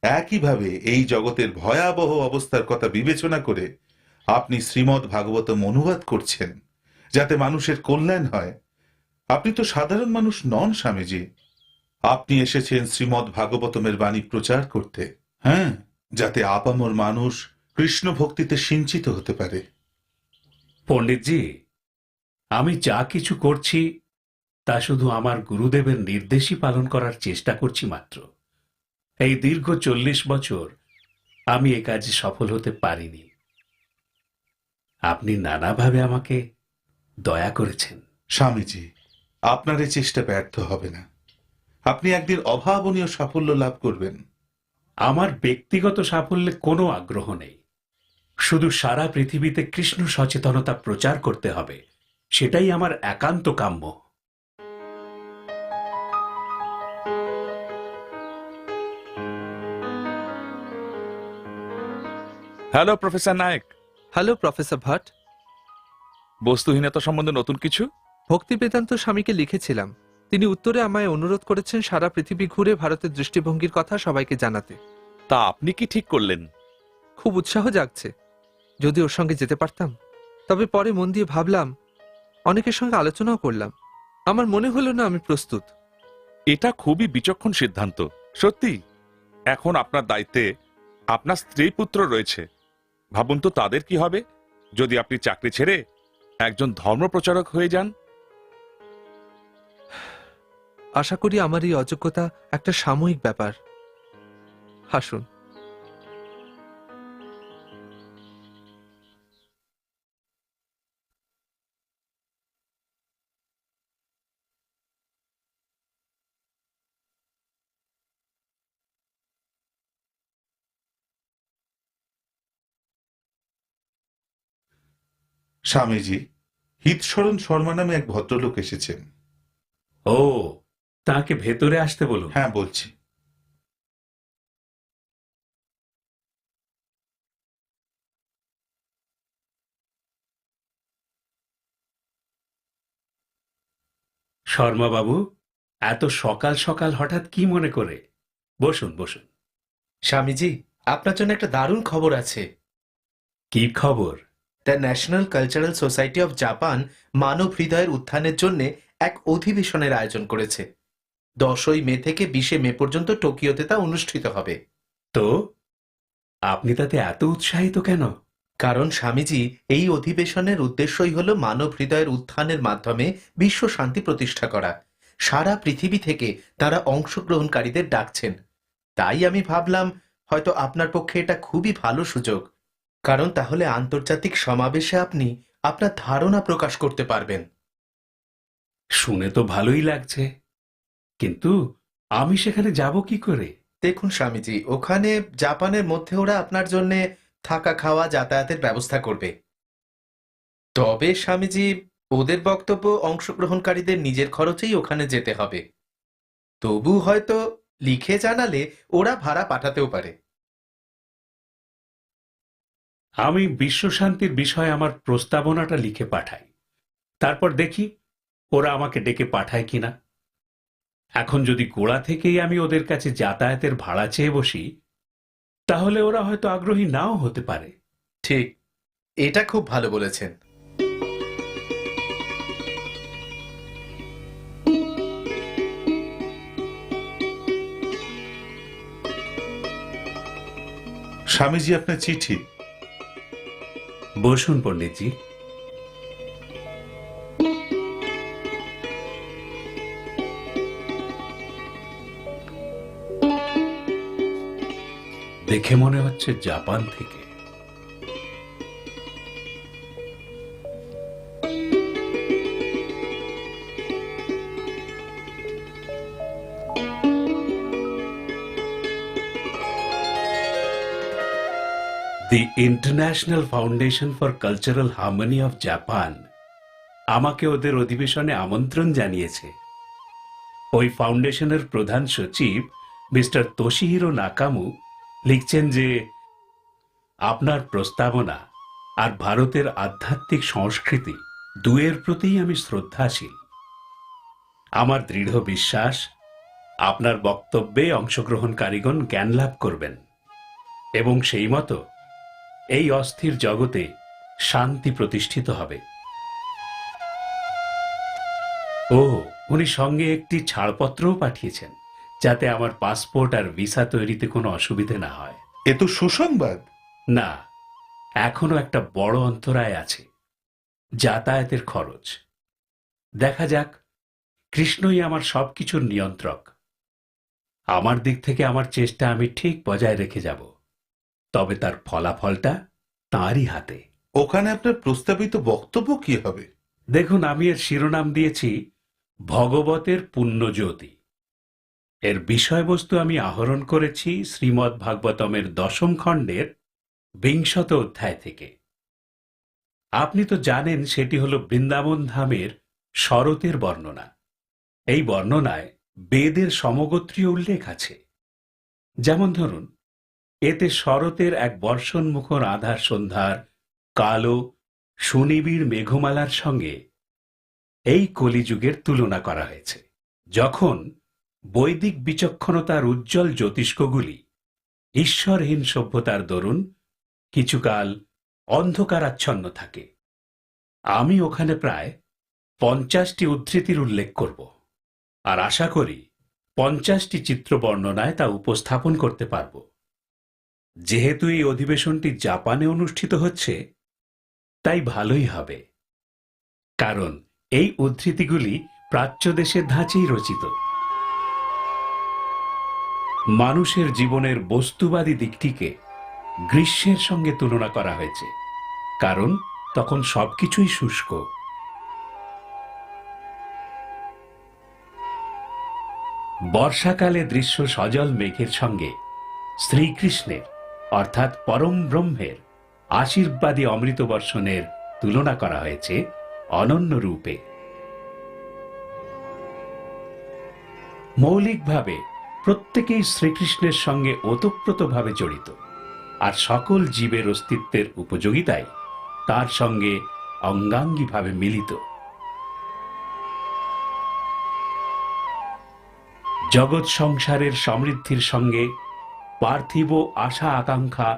একইভাবে এই জগতের ভয়াবহ অবস্থার কথা বিবেচনা করে আপনি শ্রীমদ্ ভাগবতম অনুবাদ করছেন, যাতে মানুষের কল্যাণ হয়। আপনি তো সাধারণ মানুষ নন স্বামীজি। আপনি এসেছেন শ্রীমদ্ ভাগবতমের বাণী প্রচার করতে, হ্যাঁ, যাতে আপামর মানুষ কৃষ্ণ ভক্তিতে সিঞ্চিত হতে পারে। পণ্ডিতজি, আমি যা কিছু করছি তা শুধু আমার গুরুদেবের নির্দেশই পালন করার চেষ্টা করছি মাত্র। এই দীর্ঘ 40 বছর আমি এ কাজে সফল হতে পারিনি। আপনি নানাভাবে আমাকে দয়া করেছেন। স্বামীজি, আপনার এই চেষ্টা ব্যর্থ হবে না। আপনি একদিন অভাবনীয় সাফল্য লাভ করবেন। আমার ব্যক্তিগত সাফল্যে কোনো আগ্রহ নেই। শুধু সারা পৃথিবীতে কৃষ্ণ সচেতনতা প্রচার করতে হবে, সেটাই আমার একান্ত কাম্য। Hello professor Naik. Hello professor Bhat. বস্তুহীনতা সম্বন্ধে নতুন কিছু? ভক্তি বেদান্ত স্বামীকে লিখেছিলাম। তিনি উত্তরে আমায় অনুরোধ করেছেন সারা পৃথিবী ঘুরে ভারতের দৃষ্টিভঙ্গির কথা সবাইকে জানাতে। তা আপনি কি ঠিক করলেন? খুব উৎসাহ জাগছে। যদি ওর সঙ্গে যেতে পারতাম। তবে পরে মন দিয়ে ভাবলাম, অনেকের সঙ্গে আলোচনাও করলাম, আমার মনে হলো না আমি প্রস্তুত। এটা খুবই বিচক্ষণ সিদ্ধান্ত। সত্যি, এখন আপনার দায়িত্বে আপনার স্ত্রী পুত্র রয়েছে। ভাবুন তো তাদের কি হবে যদি আপনি চাকরি ছেড়ে একজন ধর্মপ্রচারক হয়ে যান। আশা করি আমার এই অযোগ্যতা একটা সাময়িক ব্যাপার। হাসুন। স্বামীজি, হিতশরণ শর্মা নামে এক ভদ্রলোক এসেছেন। ও, তাকে ভেতরে আসতে বলুন। হ্যাঁ, বলছি। শর্মা বাবু, এত সকাল সকাল হঠাৎ কি মনে করে? বসুন বসুন। স্বামীজি, আপনার জন্য একটা দারুণ খবর আছে। কি খবর? The national cultural society of Japan মানব হৃদয়ের উত্থানের জন্য এক অধিবেশনের আয়োজন করেছে। 10ই মে থেকে 20শে মে পর্যন্ত টোকিওতে তা অনুষ্ঠিত হবে। তো আপনি তাতে এত উৎসাহিত কেন? কারণ স্বামীজি, এই অধিবেশনের উদ্দেশ্যই হল মানব হৃদয়ের উত্থানের মাধ্যমে বিশ্ব শান্তি প্রতিষ্ঠা করা। সারা পৃথিবী থেকে তারা অংশগ্রহণকারীদের ডাকছেন। তাই আমি ভাবলাম হয়তো আপনার পক্ষে এটা খুবই ভালো সুযোগ, কারণ তাহলে আন্তর্জাতিক সমাবেশে আপনি আপনার ধারণা প্রকাশ করতে পারবেন। শুনে তো ভালোই লাগছে, কিন্তু আমি সেখানে যাব কি করে? দেখুন স্বামীজি, ওখানে জাপানের মধ্যে ওরা আপনার জন্য থাকা খাওয়া যাতায়াতের ব্যবস্থা করবে। তবে স্বামীজি, ওদের বক্তব্য অংশগ্রহণকারীদের নিজের খরচেই ওখানে যেতে হবে। তবু হয়তো লিখে জানালে ওরা ভাড়া পাঠাতেও পারে। আমি বিশ্ব শান্তির বিষয়ে আমার প্রস্তাবনাটা লিখে পাঠাই, তারপর দেখি ওরা আমাকে ডেকে পাঠায় কিনা। এখন যদি গোড়া থেকেই আমি ওদের কাছে যাতায়াতের ভাড়া চেয়ে বসি, তাহলে ওরা হয়তো আগ্রহী নাও হতে পারে। ঠিক, এটা খুব ভালো বলেছেন। স্বামীজি, আপনার চিঠি। বসুন পণ্ডিতজি। দেখে মনে হচ্ছে জাপান থেকে। The international foundation for cultural harmony of Japan আমাকে ওদের অধিবেশনে আমন্ত্রণ জানিয়েছে। ওই ফাউন্ডেশনের প্রধান সচিব মিস্টার তোশিহিরো নাকামু লিখছেন যে আপনার প্রস্তাবনা আর ভারতের আধ্যাত্মিক সংস্কৃতি দুয়ের প্রতিই আমি শ্রদ্ধাশীল। আমার দৃঢ় বিশ্বাস আপনার বক্তব্যে অংশগ্রহণকারীগণ জ্ঞান লাভ করবেন এবং সেই মতো এই অস্থির জগতে শান্তি প্রতিষ্ঠিত হবে। ও, উনি সঙ্গে একটি ছাড়পত্রও পাঠিয়েছেন, যাতে আমার পাসপোর্ট আর ভিসা তৈরিতে কোনো অসুবিধে না হয়। এ তো সুসংবাদ। না, এখনো একটা বড় অন্তরায় আছে, যাতায়াতের খরচ। দেখা যাক, কৃষ্ণই আমার সবকিছুর নিয়ন্ত্রক। আমার দিক থেকে আমার চেষ্টা আমি ঠিক বজায় রেখে যাব, তবে তার ফলাফলটা তাঁরই হাতে। ওখানে আপনার প্রস্তাবিত বক্তব্য কি হবে? দেখুন, আমি এর শিরোনাম দিয়েছি ভগবতের পুণ্যজ্যোতি। এর বিষয়বস্তু আমি আহরণ করেছি শ্রীমদ্ ভাগবতমের 10ম খণ্ডের 20 অধ্যায় থেকে। আপনি তো জানেন সেটি হল বৃন্দাবন ধামের শরতের বর্ণনা। এই বর্ণনায় বেদের সমগোত্রীয় উল্লেখ আছে। যেমন ধরুন, এতে শরতের এক বর্ষণমুখর আধার সন্ধ্যার কালো সুনিবিড় মেঘমালার সঙ্গে এই কলিযুগের তুলনা করা হয়েছে, যখন বৈদিক বিচক্ষণতার উজ্জ্বল জ্যোতিষ্কগুলি ঈশ্বরহীন সভ্যতার দরুন কিছুকাল অন্ধকারাচ্ছন্ন থাকে। আমি ওখানে প্রায় 50টি উদ্ধৃতির উল্লেখ করব, আর আশা করি 50টি চিত্র বর্ণনায় তা উপস্থাপন করতে পারব। যেহেতু এই অধিবেশনটি জাপানে অনুষ্ঠিত হচ্ছে, তাই ভালোই হবে, কারণ এই উদ্ধৃতিগুলি প্রাচ্য দেশের ধাঁচেই রচিত। মানুষের জীবনের বস্তুবাদী দিকটিকে গ্রীষ্মের সঙ্গে তুলনা করা হয়েছে, কারণ তখন সবকিছুই শুষ্ক। বর্ষাকালে দৃশ্য সজল মেঘের সঙ্গে শ্রীকৃষ্ণের অর্থাৎ পরম ব্রহ্মের আশীর্বাদী অমৃত বর্ষণের তুলনা করা হয়েছে অনন্য রূপে। মৌলিকভাবে প্রত্যেকেই শ্রীকৃষ্ণের সঙ্গে ওতপ্রোতভাবে জড়িত, আর সকল জীবের অস্তিত্বের উপযোগিতায় তার সঙ্গে অঙ্গাঙ্গিভাবে মিলিত। জগৎ সংসারের সমৃদ্ধির সঙ্গে পার্থিব আশা আকাঙ্ক্ষা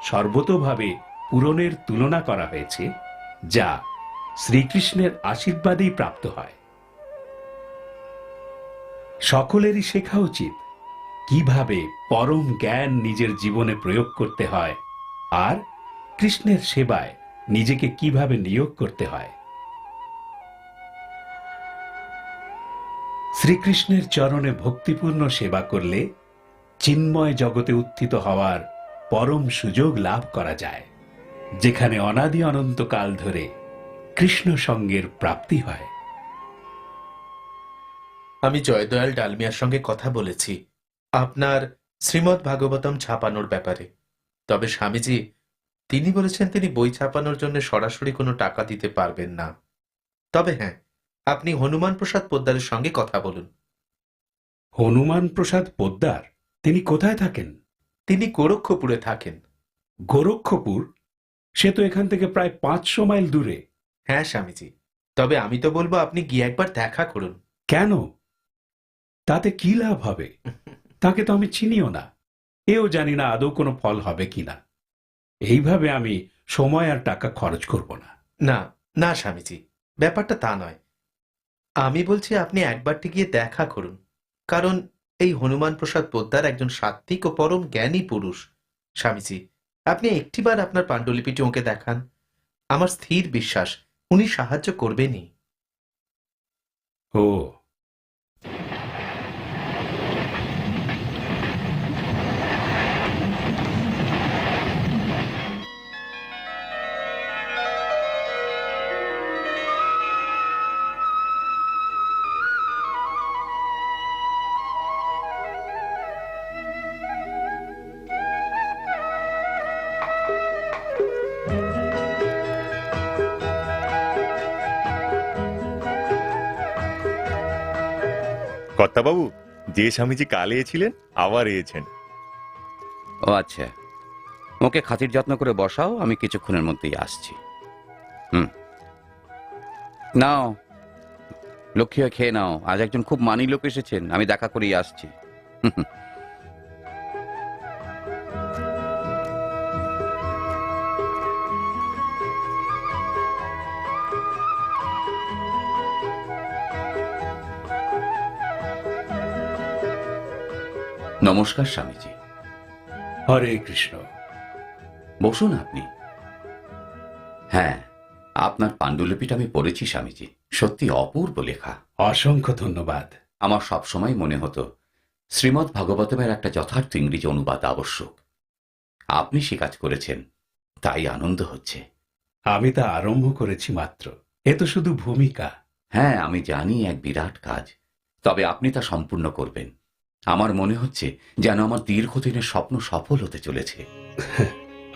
সর্বতোভাবে পূরণের তুলনা করা হয়েছে, যা শ্রীকৃষ্ণের আশীর্বাদেই প্রাপ্ত হয়। সকলেরই শেখা উচিত কিভাবে পরম জ্ঞান নিজের জীবনে প্রয়োগ করতে হয় আর কৃষ্ণের সেবায় নিজেকে কিভাবে নিয়োগ করতে হয়। শ্রীকৃষ্ণের চরণে ভক্তিপূর্ণ সেবা করলে চিন্ময় জগতে উত্থিত হওয়ার পরম সুযোগ লাভ করা যায়, যেখানে অনাদি অনন্তকাল ধরে কৃষ্ণ সঙ্গের প্রাপ্তি হয়। আমি জয়দয়াল ডালমিয়ার সঙ্গে কথা বলেছি আপনার শ্রীমদ্ ভাগবতম ছাপানোর ব্যাপারে। তবে স্বামীজি তিনি বলেছেন তিনি বই ছাপানোর জন্য সরাসরি কোনো টাকা দিতে পারবেন না। তবে হ্যাঁ, আপনি হনুমান প্রসাদ পোদ্দারের সঙ্গে কথা বলুন। হনুমান প্রসাদ পোদ্দার? তিনি কোথায় থাকেন? তিনি গোরক্ষপুরে থাকেন। গোরক্ষপুর? সে তো এখান থেকে প্রায় 500 মাইল দূরে। হ্যাঁ স্বামীজি, তবে আমি তো বলবো আপনি গিয়ে একবার দেখা করুন। কেন? তাতে কি লাভ হবে? তাকে তো আমি চিনিও না, এও জানি না আদৌ কোনো ফল হবে কিনা। এইভাবে আমি সময় আর টাকা খরচ করব না। না না স্বামীজি, ব্যাপারটা তা নয়। আমি বলছি আপনি একবারটি গিয়ে দেখা করুন, কারণ এই হনুমান প্রসাদ পোদ্দার একজন সাত্বিক ও পরম জ্ঞানী পুরুষ। স্বামীজি, আপনি একটিবার আপনার পাণ্ডুলিপিটি ওকে দেখান। আমার স্থির বিশ্বাস উনি সাহায্য করবেনই। ও, কর্তাবাবু, যে স্বামীজি কাল এসেছিলেন আবার এসেছেন। ও আচ্ছা, ওকে খাতির যত্ন করে বসাও, আমি কিছুক্ষণের মধ্যেই আসছি। নাও লক্ষ্মী হয়ে খেয়ে নাও, আজ একজন খুব মানি লোক এসেছেন, আমি দেখা করেই আসছি। নমস্কার স্বামীজি। হরে কৃষ্ণ। বসুন আপনি। হ্যাঁ, আপনার পাণ্ডুলিপিটা আমি পড়েছি স্বামীজি, সত্যি অপূর্ব লেখা। অসংখ্য ধন্যবাদ। আমার সবসময় মনে হতো শ্রীমদ্ ভাগবতমের একটা যথার্থ ইংরেজি অনুবাদ আবশ্যক। আপনি সে কাজ করেছেন, তাই আনন্দ হচ্ছে। আমি তা আরম্ভ করেছি মাত্র, এ তো শুধু ভূমিকা। হ্যাঁ, আমি জানি এক বিরাট কাজ, তবে আপনি তা সম্পূর্ণ করবেন। আমার মনে হচ্ছে যেন আমার দীর্ঘদিনের স্বপ্ন সফল হতে চলেছে।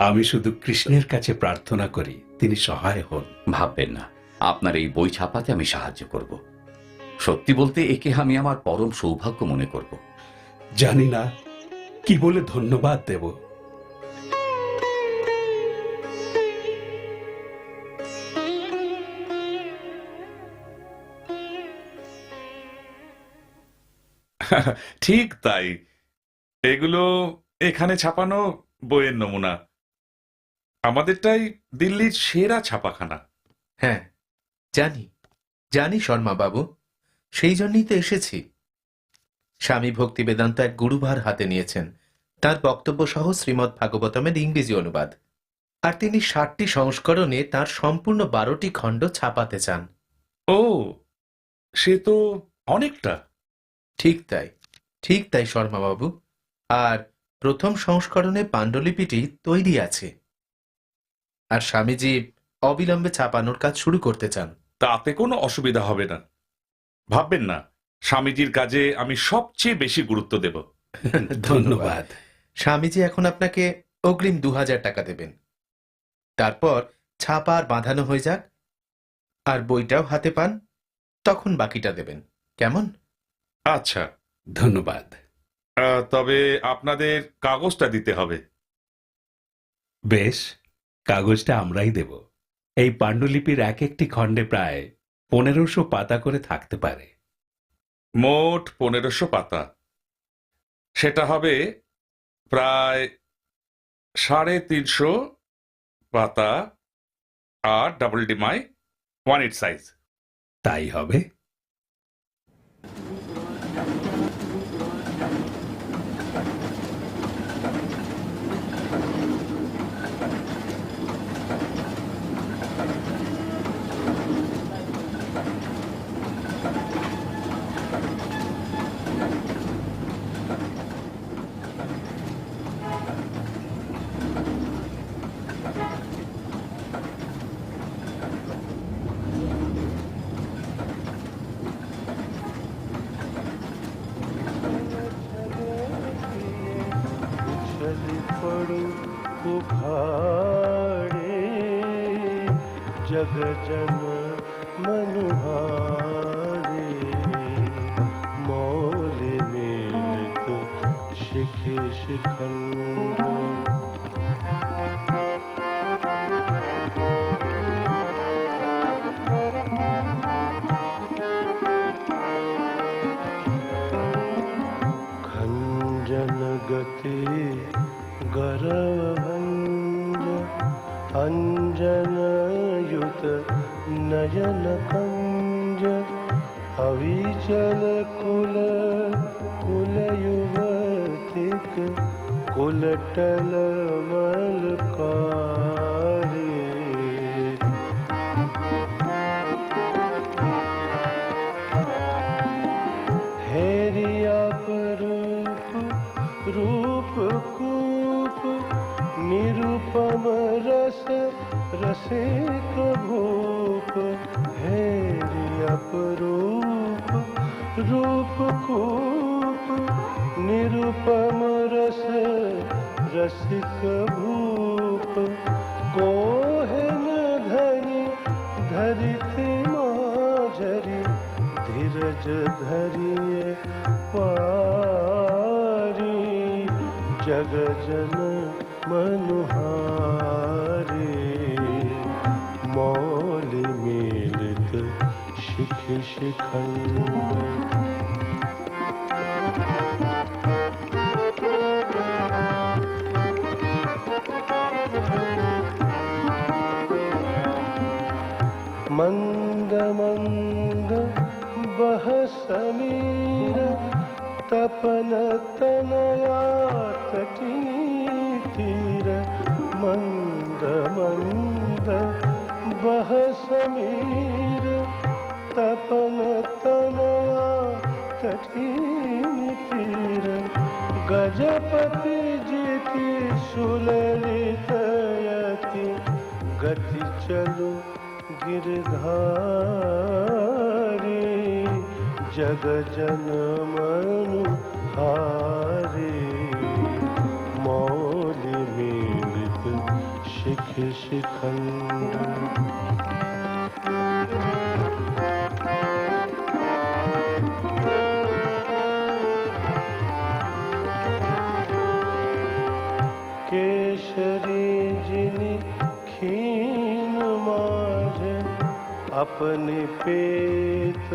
আমি শুধু কৃষ্ণের কাছে প্রার্থনা করি তিনি সহায় হন। ভাববেন না, আপনার এই বই ছাপাতে আমি সাহায্য করব। সত্যি বলতে একে আমি আমার পরম সৌভাগ্য মনে করব। জানি না কি বলে ধন্যবাদ দেব। ঠিক তাই, এগুলো এখানে ছাপানো বইয়ের নমুনা। আমাদেরটাই দিল্লির সেরা ছাপাখানা। হ্যাঁ জানি জানি শর্মা বাবু, সেই জন্যই তো এসেছি। স্বামী ভক্তি বেদান্ত এক গুরুভার হাতে নিয়েছেন, তার বক্তব্য সহ শ্রীমদ্ ভাগবতমের ইংরেজি অনুবাদ, আর তিনি 60টি সংস্করণে তার সম্পূর্ণ 12টি খণ্ড ছাপাতে চান। ও, সে তো অনেকটা। ঠিক তাই শর্মা বাবু। আর প্রথম সংস্করণে পাণ্ডুলিপিটি তৈরি আছে, আর স্বামীজি অবিলম্বে ছাপানোর কাজ শুরু করতে চান। তাতে কোনো অসুবিধা হবে না, ভাববেন না। স্বামীজির কাজে আমি সবচেয়ে বেশি গুরুত্ব দেব। ধন্যবাদ। স্বামীজি এখন আপনাকে অগ্রিম 2000 টাকা দেবেন, তারপর ছাপা আর বাঁধানো হয়ে যাক, আর বইটাও হাতে পান, তখন বাকিটা দেবেন, কেমন? আচ্ছা, ধন্যবাদ। তবে আপনাদের কাগজটা দিতে হবে। বেশ, কাগজটা আমরাই দেব। এই পাণ্ডুলিপির এক একটি খণ্ডে প্রায় 1500 পাতা করে থাকতে পারে। মোট 1500 পাতা, সেটা হবে প্রায় 350 পাতা আর ডাবল ডিমাই 1/8 সাইজ। তাই হবে। चली पड़ू उखाड़े जग जन मनुहारे मौल मिलत शिखे शिखंड खंजन गति गरभंज अंजन युत नयन कंज अविचल कुल कुल युवतिक कुलटल मलकारे हेरिया रूप रूप कूप निरुपम रस रसिक भूप हेरिया रूप रूप कूप निरुपम रस रसिक भूप कोहन धरि धरिति माझरी धीरज धरिए पारी जग जन मनुहारी मौल मिलत शिख शिखंड मंद मंद बह समीर तपन तनया तटी तीर मंद मंद बह समीर तपन तनया तटी तीर गजपति जीति सुललित यति गति चलो गिरधारी जग जन मनुहारी मौल मिलित शिख शिखंड केशरी जिनि खीन माज अपने पेत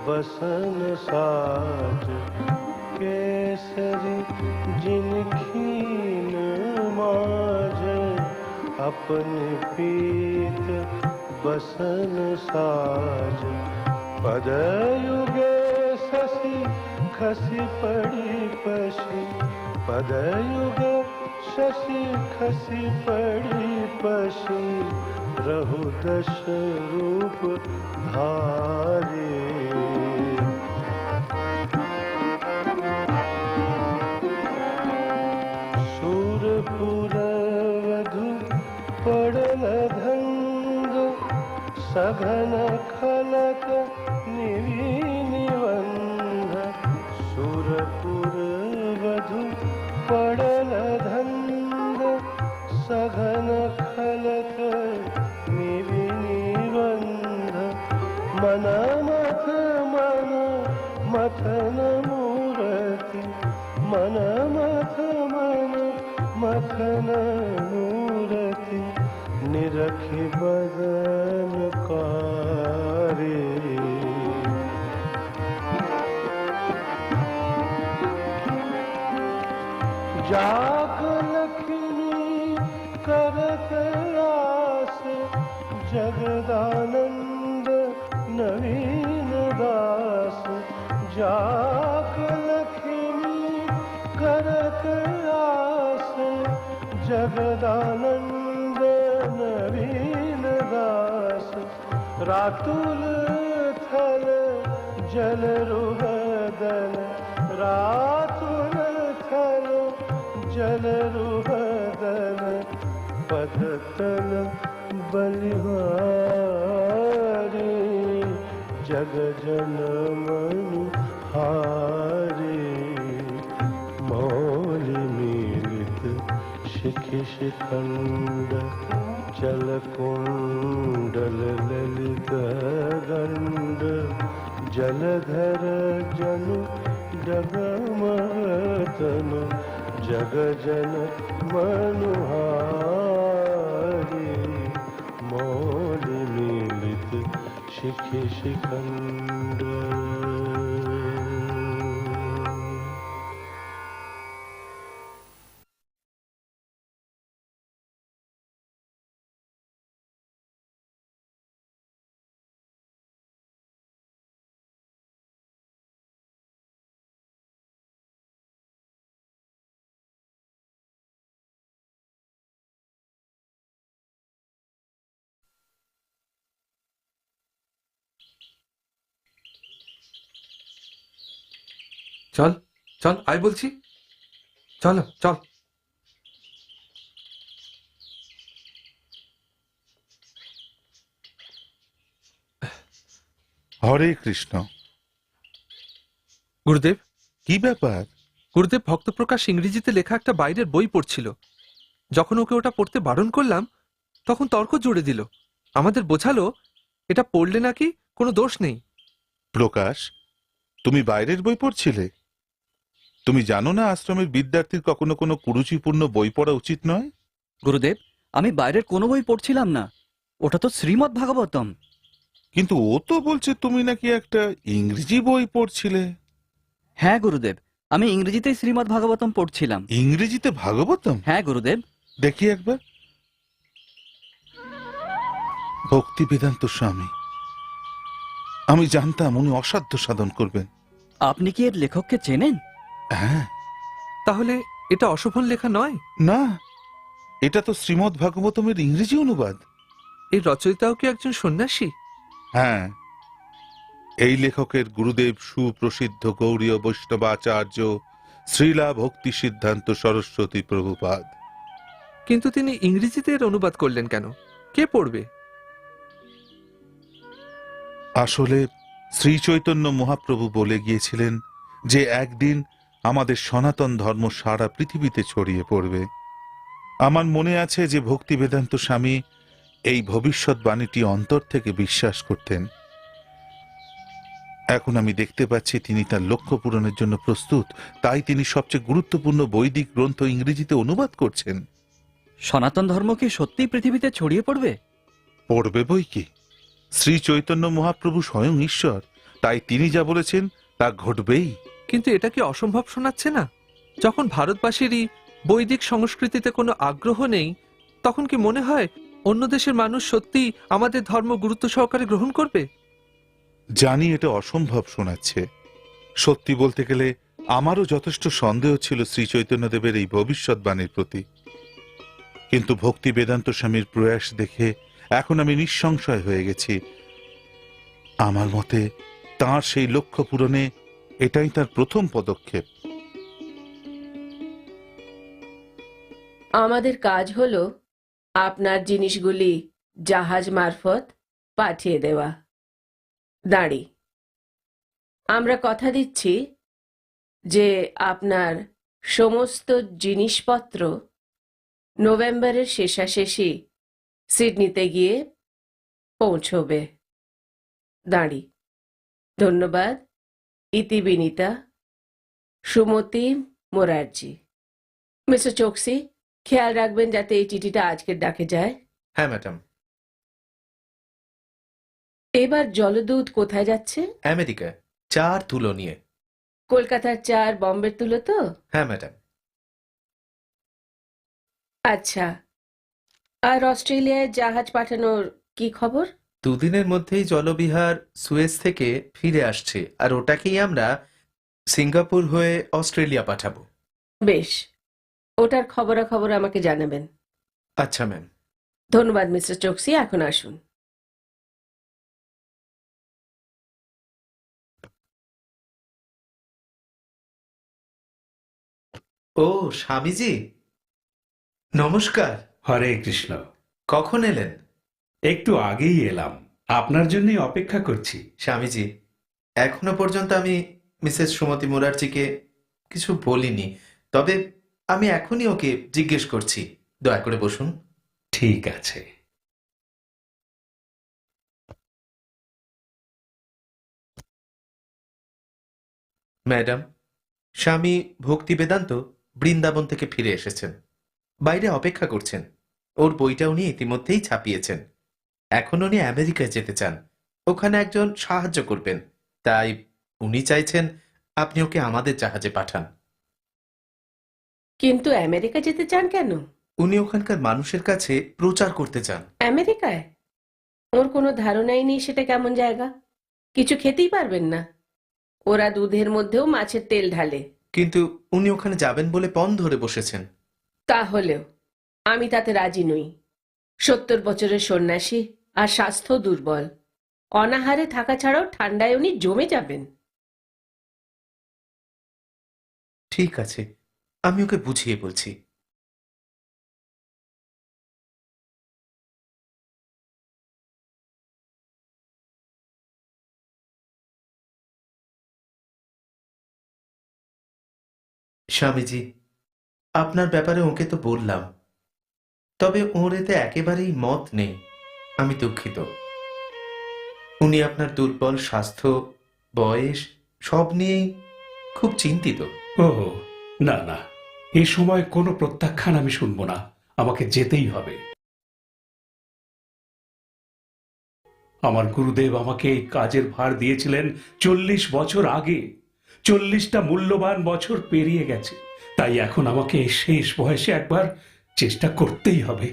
बसन साज केसरी जिन खीन माज अपने पेत बसन साज पदयुगे शशि खसी पड़ी पशी पदयुगे शशि खसी पड़ी पशी रहु दश रूप धारे सूरपुर वधु पड़ल धंग सघन खलक निवि निबंध सूरपुर वधु पड़ल धंग सघन खलक निवि निबंध मन मथ मन मथन मूर्ति मन मथ मन मथन मूर्ति निरखि बदन कारे जाग लक्ष्मी करत जगदानंद नवीन दास जाक लक्ष्मी करत आस जगदानंद नवीन दास रातुल थल जल रुहदन रातुल थल जल रुहदन पदतल बलिहारी जग जन मनु हारी मौलि मिलित शिखि शिखंड चल कुंडल ललित गंड जलधर जनु डगमतनु जग जन मनुहारी मौलि मिलित शिखि शिखंड। চল চল আয় বলছি, চল চল। হরে কৃষ্ণ। গুরুদেব, কি ব্যাপার? গুরুদেব ভক্তপ্রকাশ ইংরেজিতে লেখা একটা বাইরের বই পড়ছিল। যখন ওকে ওটা পড়তে বারণ করলাম তখন তর্ক জুড়ে দিল। আমাদের বোঝালো এটা পড়লে নাকি কোনো দোষ নেই। প্রকাশ, তুমি বাইরের বই পড়ছিলে? তুমি জানো না আশ্রমের বিদ্যার্থীর কখনো কোনো কুরুচিপূর্ণ বই পড়া উচিত নয়? গুরুদেব, আমি বাইরের কোনো বই পড়ছিলাম না, ওটা তো শ্রীমদ্ ভাগবতম। কিন্তু ও তো বলছে তুমি নাকি একটা ইংরেজি বই পড়ছিলে। হ্যাঁ গুরুদেব, আমি ইংরেজিতেই শ্রীমদ্ ভাগবতম পড়ছিলাম। ইংরেজিতে ভাগবতম? হ্যাঁ গুরুদেব। দেখি একবার। ভক্তি বেদান্ত স্বামী, আমি জানতাম উনি অসাধ্য সাধন করবেন। আপনি কি এর লেখককে চেনেন? হ্যাঁ। তাহলে এটা অশোভন লেখা নয়? না, এটা তো শ্রীমদ্ ভাগবতমের ইংরেজি অনুবাদ। এই রচয়িতাও কি একজন সন্ন্যাসী? হ্যাঁ, এই লেখকের গুরুদেব সুপ্রসিদ্ধ গৌড়ীয় বৈষ্ণবাচার্য শ্রীলা ভক্তি সিদ্ধান্ত সরস্বতী প্রভুপাদ। কিন্তু তিনি ইংরেজিতে এর অনুবাদ করলেন কেন? কে পড়বে? আসলে শ্রী চৈতন্য মহাপ্রভু বলে গিয়েছিলেন যে একদিন আমাদের সনাতন ধর্ম সারা পৃথিবীতে ছড়িয়ে পড়বে। আমার মনে আছে যে ভক্তি বেদান্ত স্বামী এই ভবিষ্যৎবাণীটি অন্তর থেকে বিশ্বাস করতেন। এখন আমি দেখতে পাচ্ছি তিনি তার লক্ষ্য পূরণের জন্য প্রস্তুত, তাই তিনি সবচেয়ে গুরুত্বপূর্ণ বৈদিক গ্রন্থ ইংরেজিতে অনুবাদ করছেন। সনাতন ধর্ম কি সত্যিই পৃথিবীতে ছড়িয়ে পড়বে? পড়বে বই কি, শ্রী চৈতন্য মহাপ্রভু স্বয়ং ঈশ্বর, তাই তিনি যা বলেছেন তা ঘটবেই। কিন্তু এটা কি অসম্ভব শোনাচ্ছে না? যখন ভারতবাসীরই বৈদিক সংস্কৃতিতে কোনো আগ্রহ নেই, তখন কি মনে হয় অন্য দেশের মানুষ সত্যি আমাদের ধর্ম গুরুত্ব সহকারে গ্রহণ করবে? জানি এটা অসম্ভব শোনাচ্ছে। সত্যি বলতে গেলে আমারও যথেষ্ট সন্দেহ ছিল শ্রী চৈতন্যদেবের এই ভবিষ্যৎবাণীর প্রতি, কিন্তু ভক্তি বেদান্ত স্বামীর প্রয়াস দেখে এখন আমি নিঃসংশয় হয়ে গেছি। আমার মতে তাঁর সেই লক্ষ্য পূরণে এটাই তার প্রথম পদক্ষেপ। আমাদের কাজ হলো আপনার জিনিসগুলি জাহাজ মারফত পাঠিয়ে দেওয়া। দাঁড়ি, আমরা কথা দিচ্ছি যে আপনার সমস্ত জিনিসপত্র নভেম্বরের শেষাশেষি সিডনিতে গিয়ে পৌঁছবে। দাঁড়ি। ধন্যবাদ। ইতি বিনীতা, সুমতি মোরারজি। মিস্টার চোকসি, খেয়াল রাখবেন যাতে এই চিঠিটা আজকের ডাকে যায়। হ্যাঁ ম্যাডাম। এবার জলদূত কোথায় যাচ্ছে? আমেরিকায় 4 তুলো নিয়ে। কলকাতার 4, বম্বের তুলো তো? হ্যাঁ ম্যাডাম। আচ্ছা, আর অস্ট্রেলিয়ায় জাহাজ পাঠানোর কি খবর? দুদিনের মধ্যেই জলবিহার সুয়েজ থেকে ফিরে আসছে, আর ওটাকেই আমরা সিঙ্গাপুর হয়ে অস্ট্রেলিয়া পাঠাবো। বেশ, ওটার খবরাখবর আমাকে জানাবেন। আচ্ছা ম্যাম। ধন্যবাদ মিস্টার চোকসি, এখন আসুন। ও স্বামীজি, নমস্কার। হরে কৃষ্ণ। কখন এলেন? একটু আগেই এলাম, আপনার জন্যই অপেক্ষা করছি। স্বামীজি, এখনো পর্যন্ত আমি মিসেস সুমতি মুরারজিকে কিছু বলিনি, তবে আমি এখনই ওকে জিজ্ঞেস করছি। দয়া করে বসুন। ঠিক আছে। ম্যাডাম, স্বামী ভক্তি বেদান্ত বৃন্দাবন থেকে ফিরে এসেছেন, বাইরে অপেক্ষা করছেন। ওর বইটা উনি ইতিমধ্যেই ছাপিয়েছেন। এখন উনি আমেরিকায় যেতে চান, ওখানে একজন সাহায্য করবেন, তাই উনি চাইছেন আপনি ওকে আমাদের জাহাজে পাঠান। কিন্তু আমেরিকা যেতে চান কেন? উনি ওখানকার মানুষের কাছে প্রচার করতে চান। আমেরিকায়? ওর কোনো ধারণাই নেই সেটা কেমন জায়গা। কিছু খেতেই পারবেন না। ওরা দুধের মধ্যেও মাছের তেল ঢালে। কিন্তু উনি ওখানে যাবেন বলে পণ ধরে বসেছেন। তাহলেও আমি তাতে রাজি নই। 70 বছরের সন্ন্যাসী, আর স্বাস্থ্য দুর্বল। অনাহারে থাকা ছাড়াও ঠান্ডায় উনি জমে যাবেন। ঠিক আছে, আমি ওকে বুঝিয়ে বলছি। স্বামীজি, আপনার ব্যাপারে ওকে তো বললাম, তবে ওর এতে একেবারেই মত নেই। আমি দুঃখিত। উনি আপনার দুর্বল স্বাস্থ্য, বয়স সব নিয়েই খুব চিন্তিত। ও না না, এ সময় কোনো প্রত্যাখ্যান আমি শুনবো না। আমাকে যেতেই হবে। আমার গুরুদেব আমাকে এই কাজের ভার দিয়েছিলেন 40 বছর আগে। 40টা মূল্যবান বছর পেরিয়ে গেছে, তাই এখন আমাকে এই শেষ বয়সে একবার চেষ্টা করতেই হবে।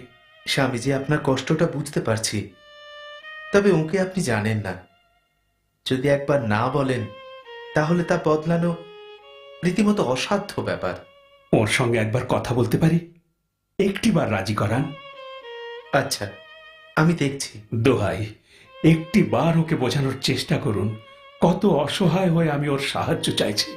স্বামীজি, আপনার কষ্টটা বুঝতে পারছি, তবে ওকে আপনি জানেন না। যদি একবার না বলেন তাহলে তা বদলানো রীতিমতো অসাধ্য ব্যাপার। ওর সঙ্গে একবার কথা বলতে পারি? একটিবার রাজি করান। আচ্ছা, আমি দেখছি। দোহাই, একটিবার ওকে বোঝানোর চেষ্টা করুন কত অসহায় হয়ে আমি ওর সাহায্য চাইছি।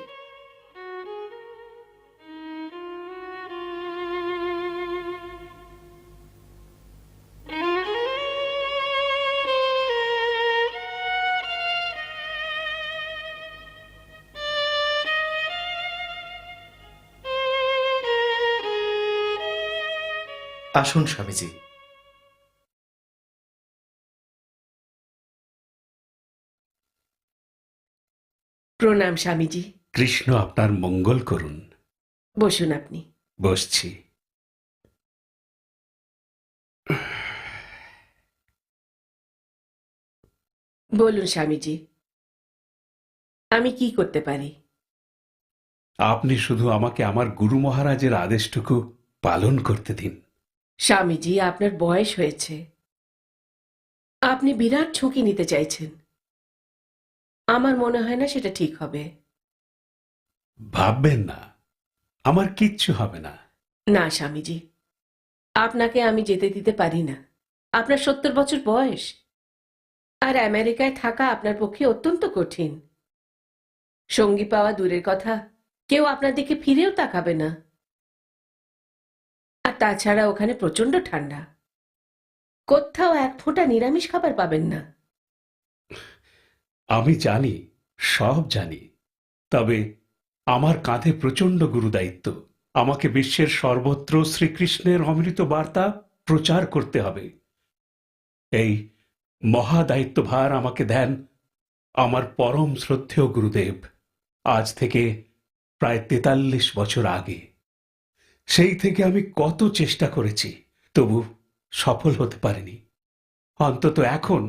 আসুন স্বামীজি। প্রণাম স্বামীজি। কৃষ্ণ আপনার মঙ্গল করুন। বসুন আপনি। বসছি। বলুন স্বামীজি, আমি কি করতে পারি? আপনি শুধু আমাকে আমার গুরু মহারাজের আদেশটুকু পালন করতে দিন। স্বামীজি, আপনার বয়স হয়েছে, আপনি বিরাট ঝুঁকি নিতে চাইছেন। আমার মনে হয় না সেটা ঠিক হবে। ভাববেন না, আমার কিচ্ছু হবে না। না স্বামীজি, আপনাকে আমি যেতে দিতে পারি না। আপনার 70 বছর বয়স, আর আমেরিকায় থাকা আপনার পক্ষে অত্যন্ত কঠিন। সঙ্গী পাওয়া দূরের কথা, কেউ আপনার দিকে ফিরেও তাকাবে না। আর তাছাড়া ওখানে প্রচন্ড ঠান্ডা, কোথাও এক ফোঁটা নিরামিষ খাবার পাবেন না। আমি জানি, সব জানি, তবে আমার কাঁধে প্রচন্ড গুরুদায়িত্ব। আমাকে বিশ্বের সর্বত্র শ্রীকৃষ্ণের অমৃত বার্তা প্রচার করতে হবে। এই মহাদায়িত্বভার আমাকে দেন আমার পরম শ্রদ্ধেয় গুরুদেব আজ থেকে প্রায় 43 বছর আগে। সেই থেকে আমি কত চেষ্টা করেছি, তবু সফল হতে পারিনি। অন্তত এখন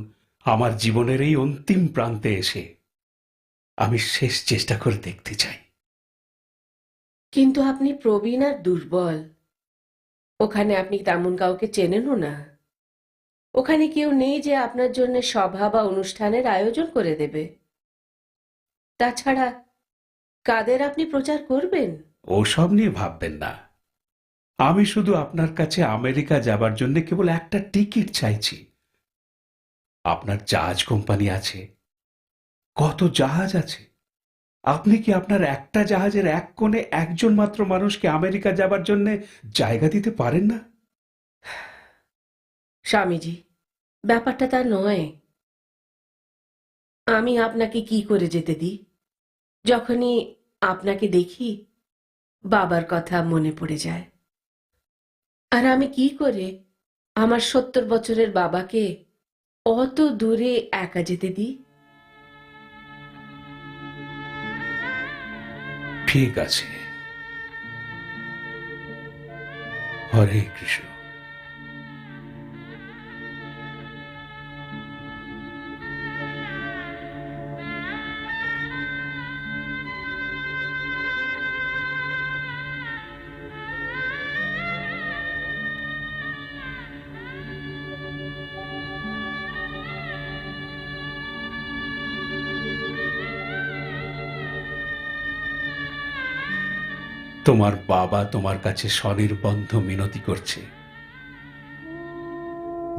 আমার জীবনের এই অন্তিম প্রান্তে এসে আমি শেষ চেষ্টা করে দেখতে চাই। কিন্তু আপনি প্রবীণ আর দুর্বল। ওখানে আপনি তেমন কাউকে চেনেনও না। ওখানে কেউ নেই যে আপনার জন্য সভা বা অনুষ্ঠানের আয়োজন করে দেবে। তাছাড়া কাদের আপনি প্রচার করবেন? ওসব নিয়ে ভাববেন না। আমি শুধু আপনার কাছে আমেরিকা যাবার জন্য কেবল একটা টিকিট চাইছি। আপনার জাহাজ কোম্পানি আছে, কত জাহাজ আছে। আপনি কি আপনার একটা জাহাজের এক কোণে একজন মাত্র মানুষকে আমেরিকা যাবার জন্য জায়গা দিতে পারেন না? স্বামীজি, ব্যাপারটা তা নয়। আমি আপনাকে কি করে যেতে দিই? যখনই আপনাকে দেখি বাবার কথা মনে পড়ে যায়। আর আমি কি করে আমার 70 বছরের বাবাকে অত দূরে একা যেতে দিই? ঠিক আছে, হরে কৃষ্ণ। তোমার বাবা তোমার কাছে স্বনির্বন্ধ মিনতি করছে,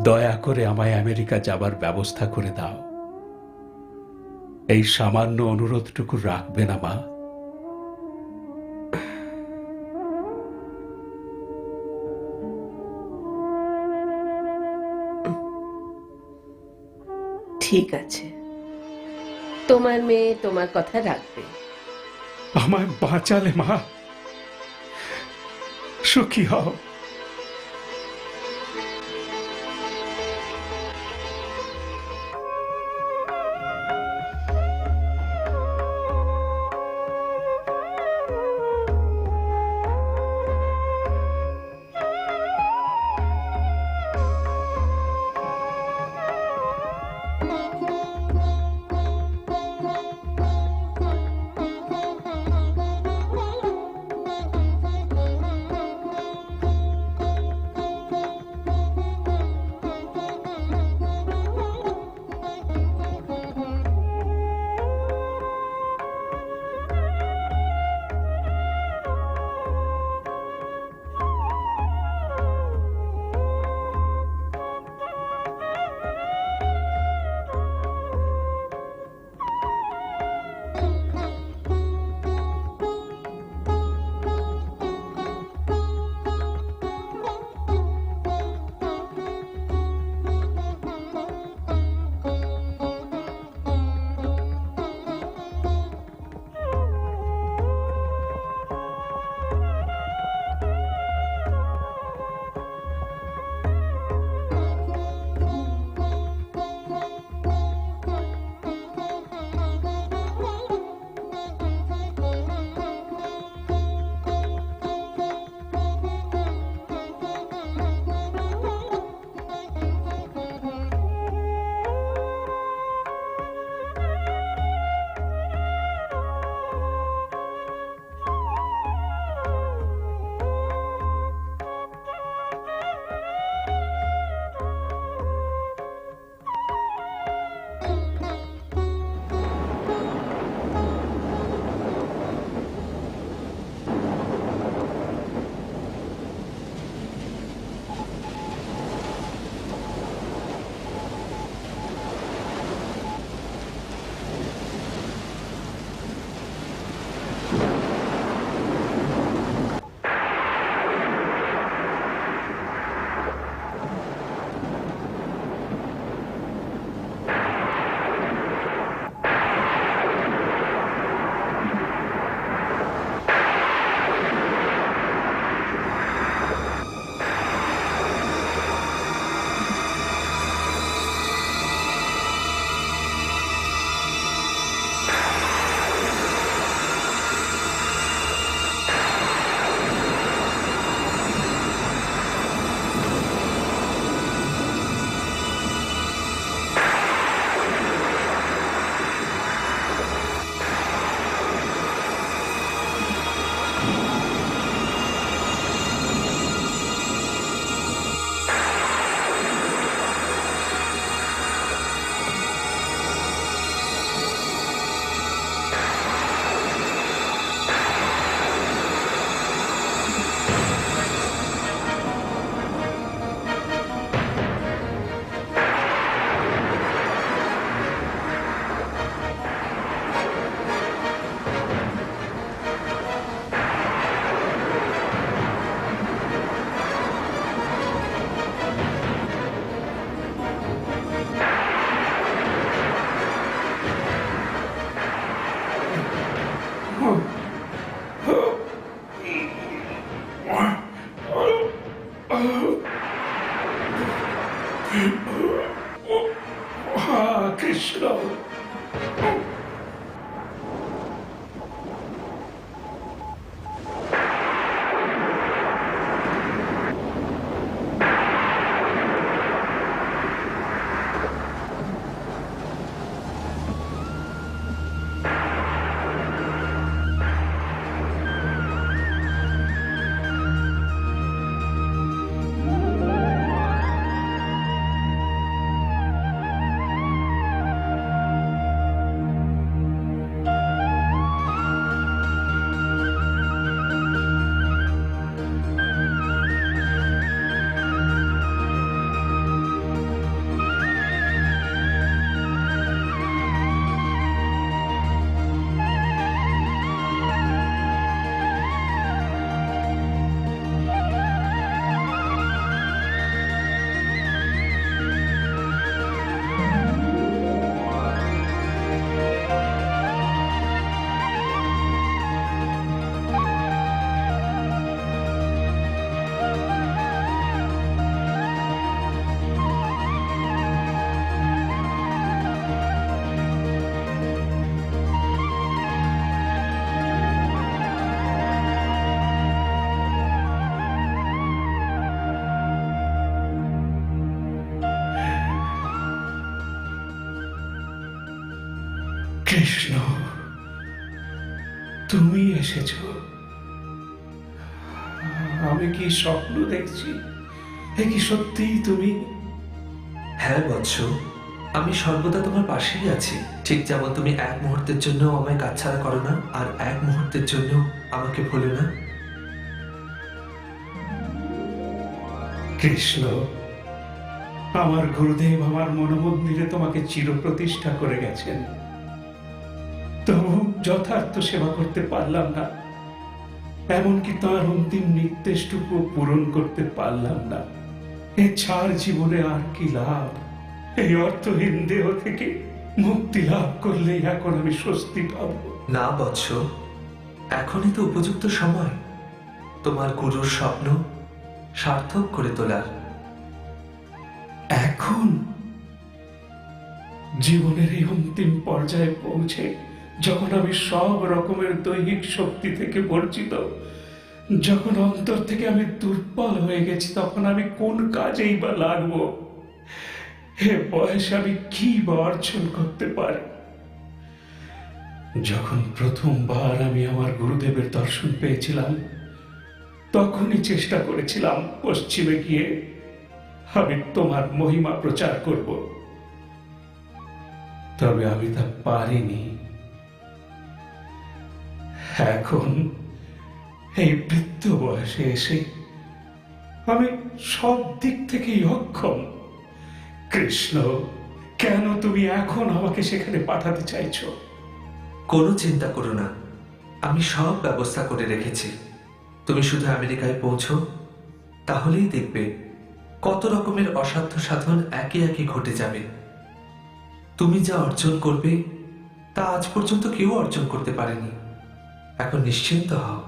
দয়া করে আমায় আমেরিকা যাবার ব্যবস্থা করে দাও। এই সামান্য অনুরোধটুকু রাখবে না মা? ঠিক আছে, তোমার মেয়ে তোমার কথা রাখবে। আমায় বাঁচালে মা, সুখী হও। কৃষ্ণ। কৃষ্ণ, তুমি এসেছ। আমি কি স্বপ্ন দেখছি? এ কি সত্যিই তুমি? হ্যাঁ বৎস, আমি সর্বদা তোমার পাশেই আছি। ঠিক যেমন তুমি এক মুহূর্তের জন্য আমায় কাছছাড়া করো না, আর এক মুহূর্তের জন্য আমাকে ভুলো না। কৃষ্ণ, আমার গুরুদেব আমার মনোমন্দিরে তোমাকে চিরপ্রতিষ্ঠা করে গেছেন, তবু যথার্থ সেবা করতে পারলাম না, এমনকি তার অন্তিম নির্দেশটুকু পূরণ করতে পারলাম না। এ ছাড় জীবনে আর কি লাভ? এই অর্থহীন দেহ থেকে মুক্তি লাভ করলেই এখন আমি স্বস্তি পাব। না বৎস, এখনই তো উপযুক্ত সময় তোমার গুরুর স্বপ্ন সার্থক করে তোলার। এখন জীবনের এই অন্তিম পর্যায়ে পৌঁছে যখন আমি সব রকমের দৈহিক শক্তি থেকে বঞ্চিত, যখন অন্তর থেকে আমি দুর্বল হয়ে গেছি, তখন আমি কোন কাজেই বা লাগবো? হে বয়সে আমি কি বা অর্জন করতে পারি? যখন প্রথমবার আমি আমার গুরুদেবের দর্শন পেয়েছিলাম, তখনই চেষ্টা করেছিলাম পশ্চিমে গিয়ে আমি তোমার মহিমা প্রচার করব, তবে আমি তা পারিনি। এখন এই বৃদ্ধ বয়সে এসে আমি সব দিক থেকেই অক্ষম। কৃষ্ণ, কেন তুমি এখন আমাকে সেখানে পাঠাতে চাইছো? কোনো চিন্তা করো না, আমি সব ব্যবস্থা করে রেখেছি। তুমি শুধু আমেরিকায় পৌঁছো, তাহলেই দেখবে কত রকমের অসাধ্য সাধন একে একে ঘটে যাবে। তুমি যা অর্জন করবে তা আজ পর্যন্ত কেউ অর্জন করতে পারেনি। এখন নিশ্চিন্ত হও।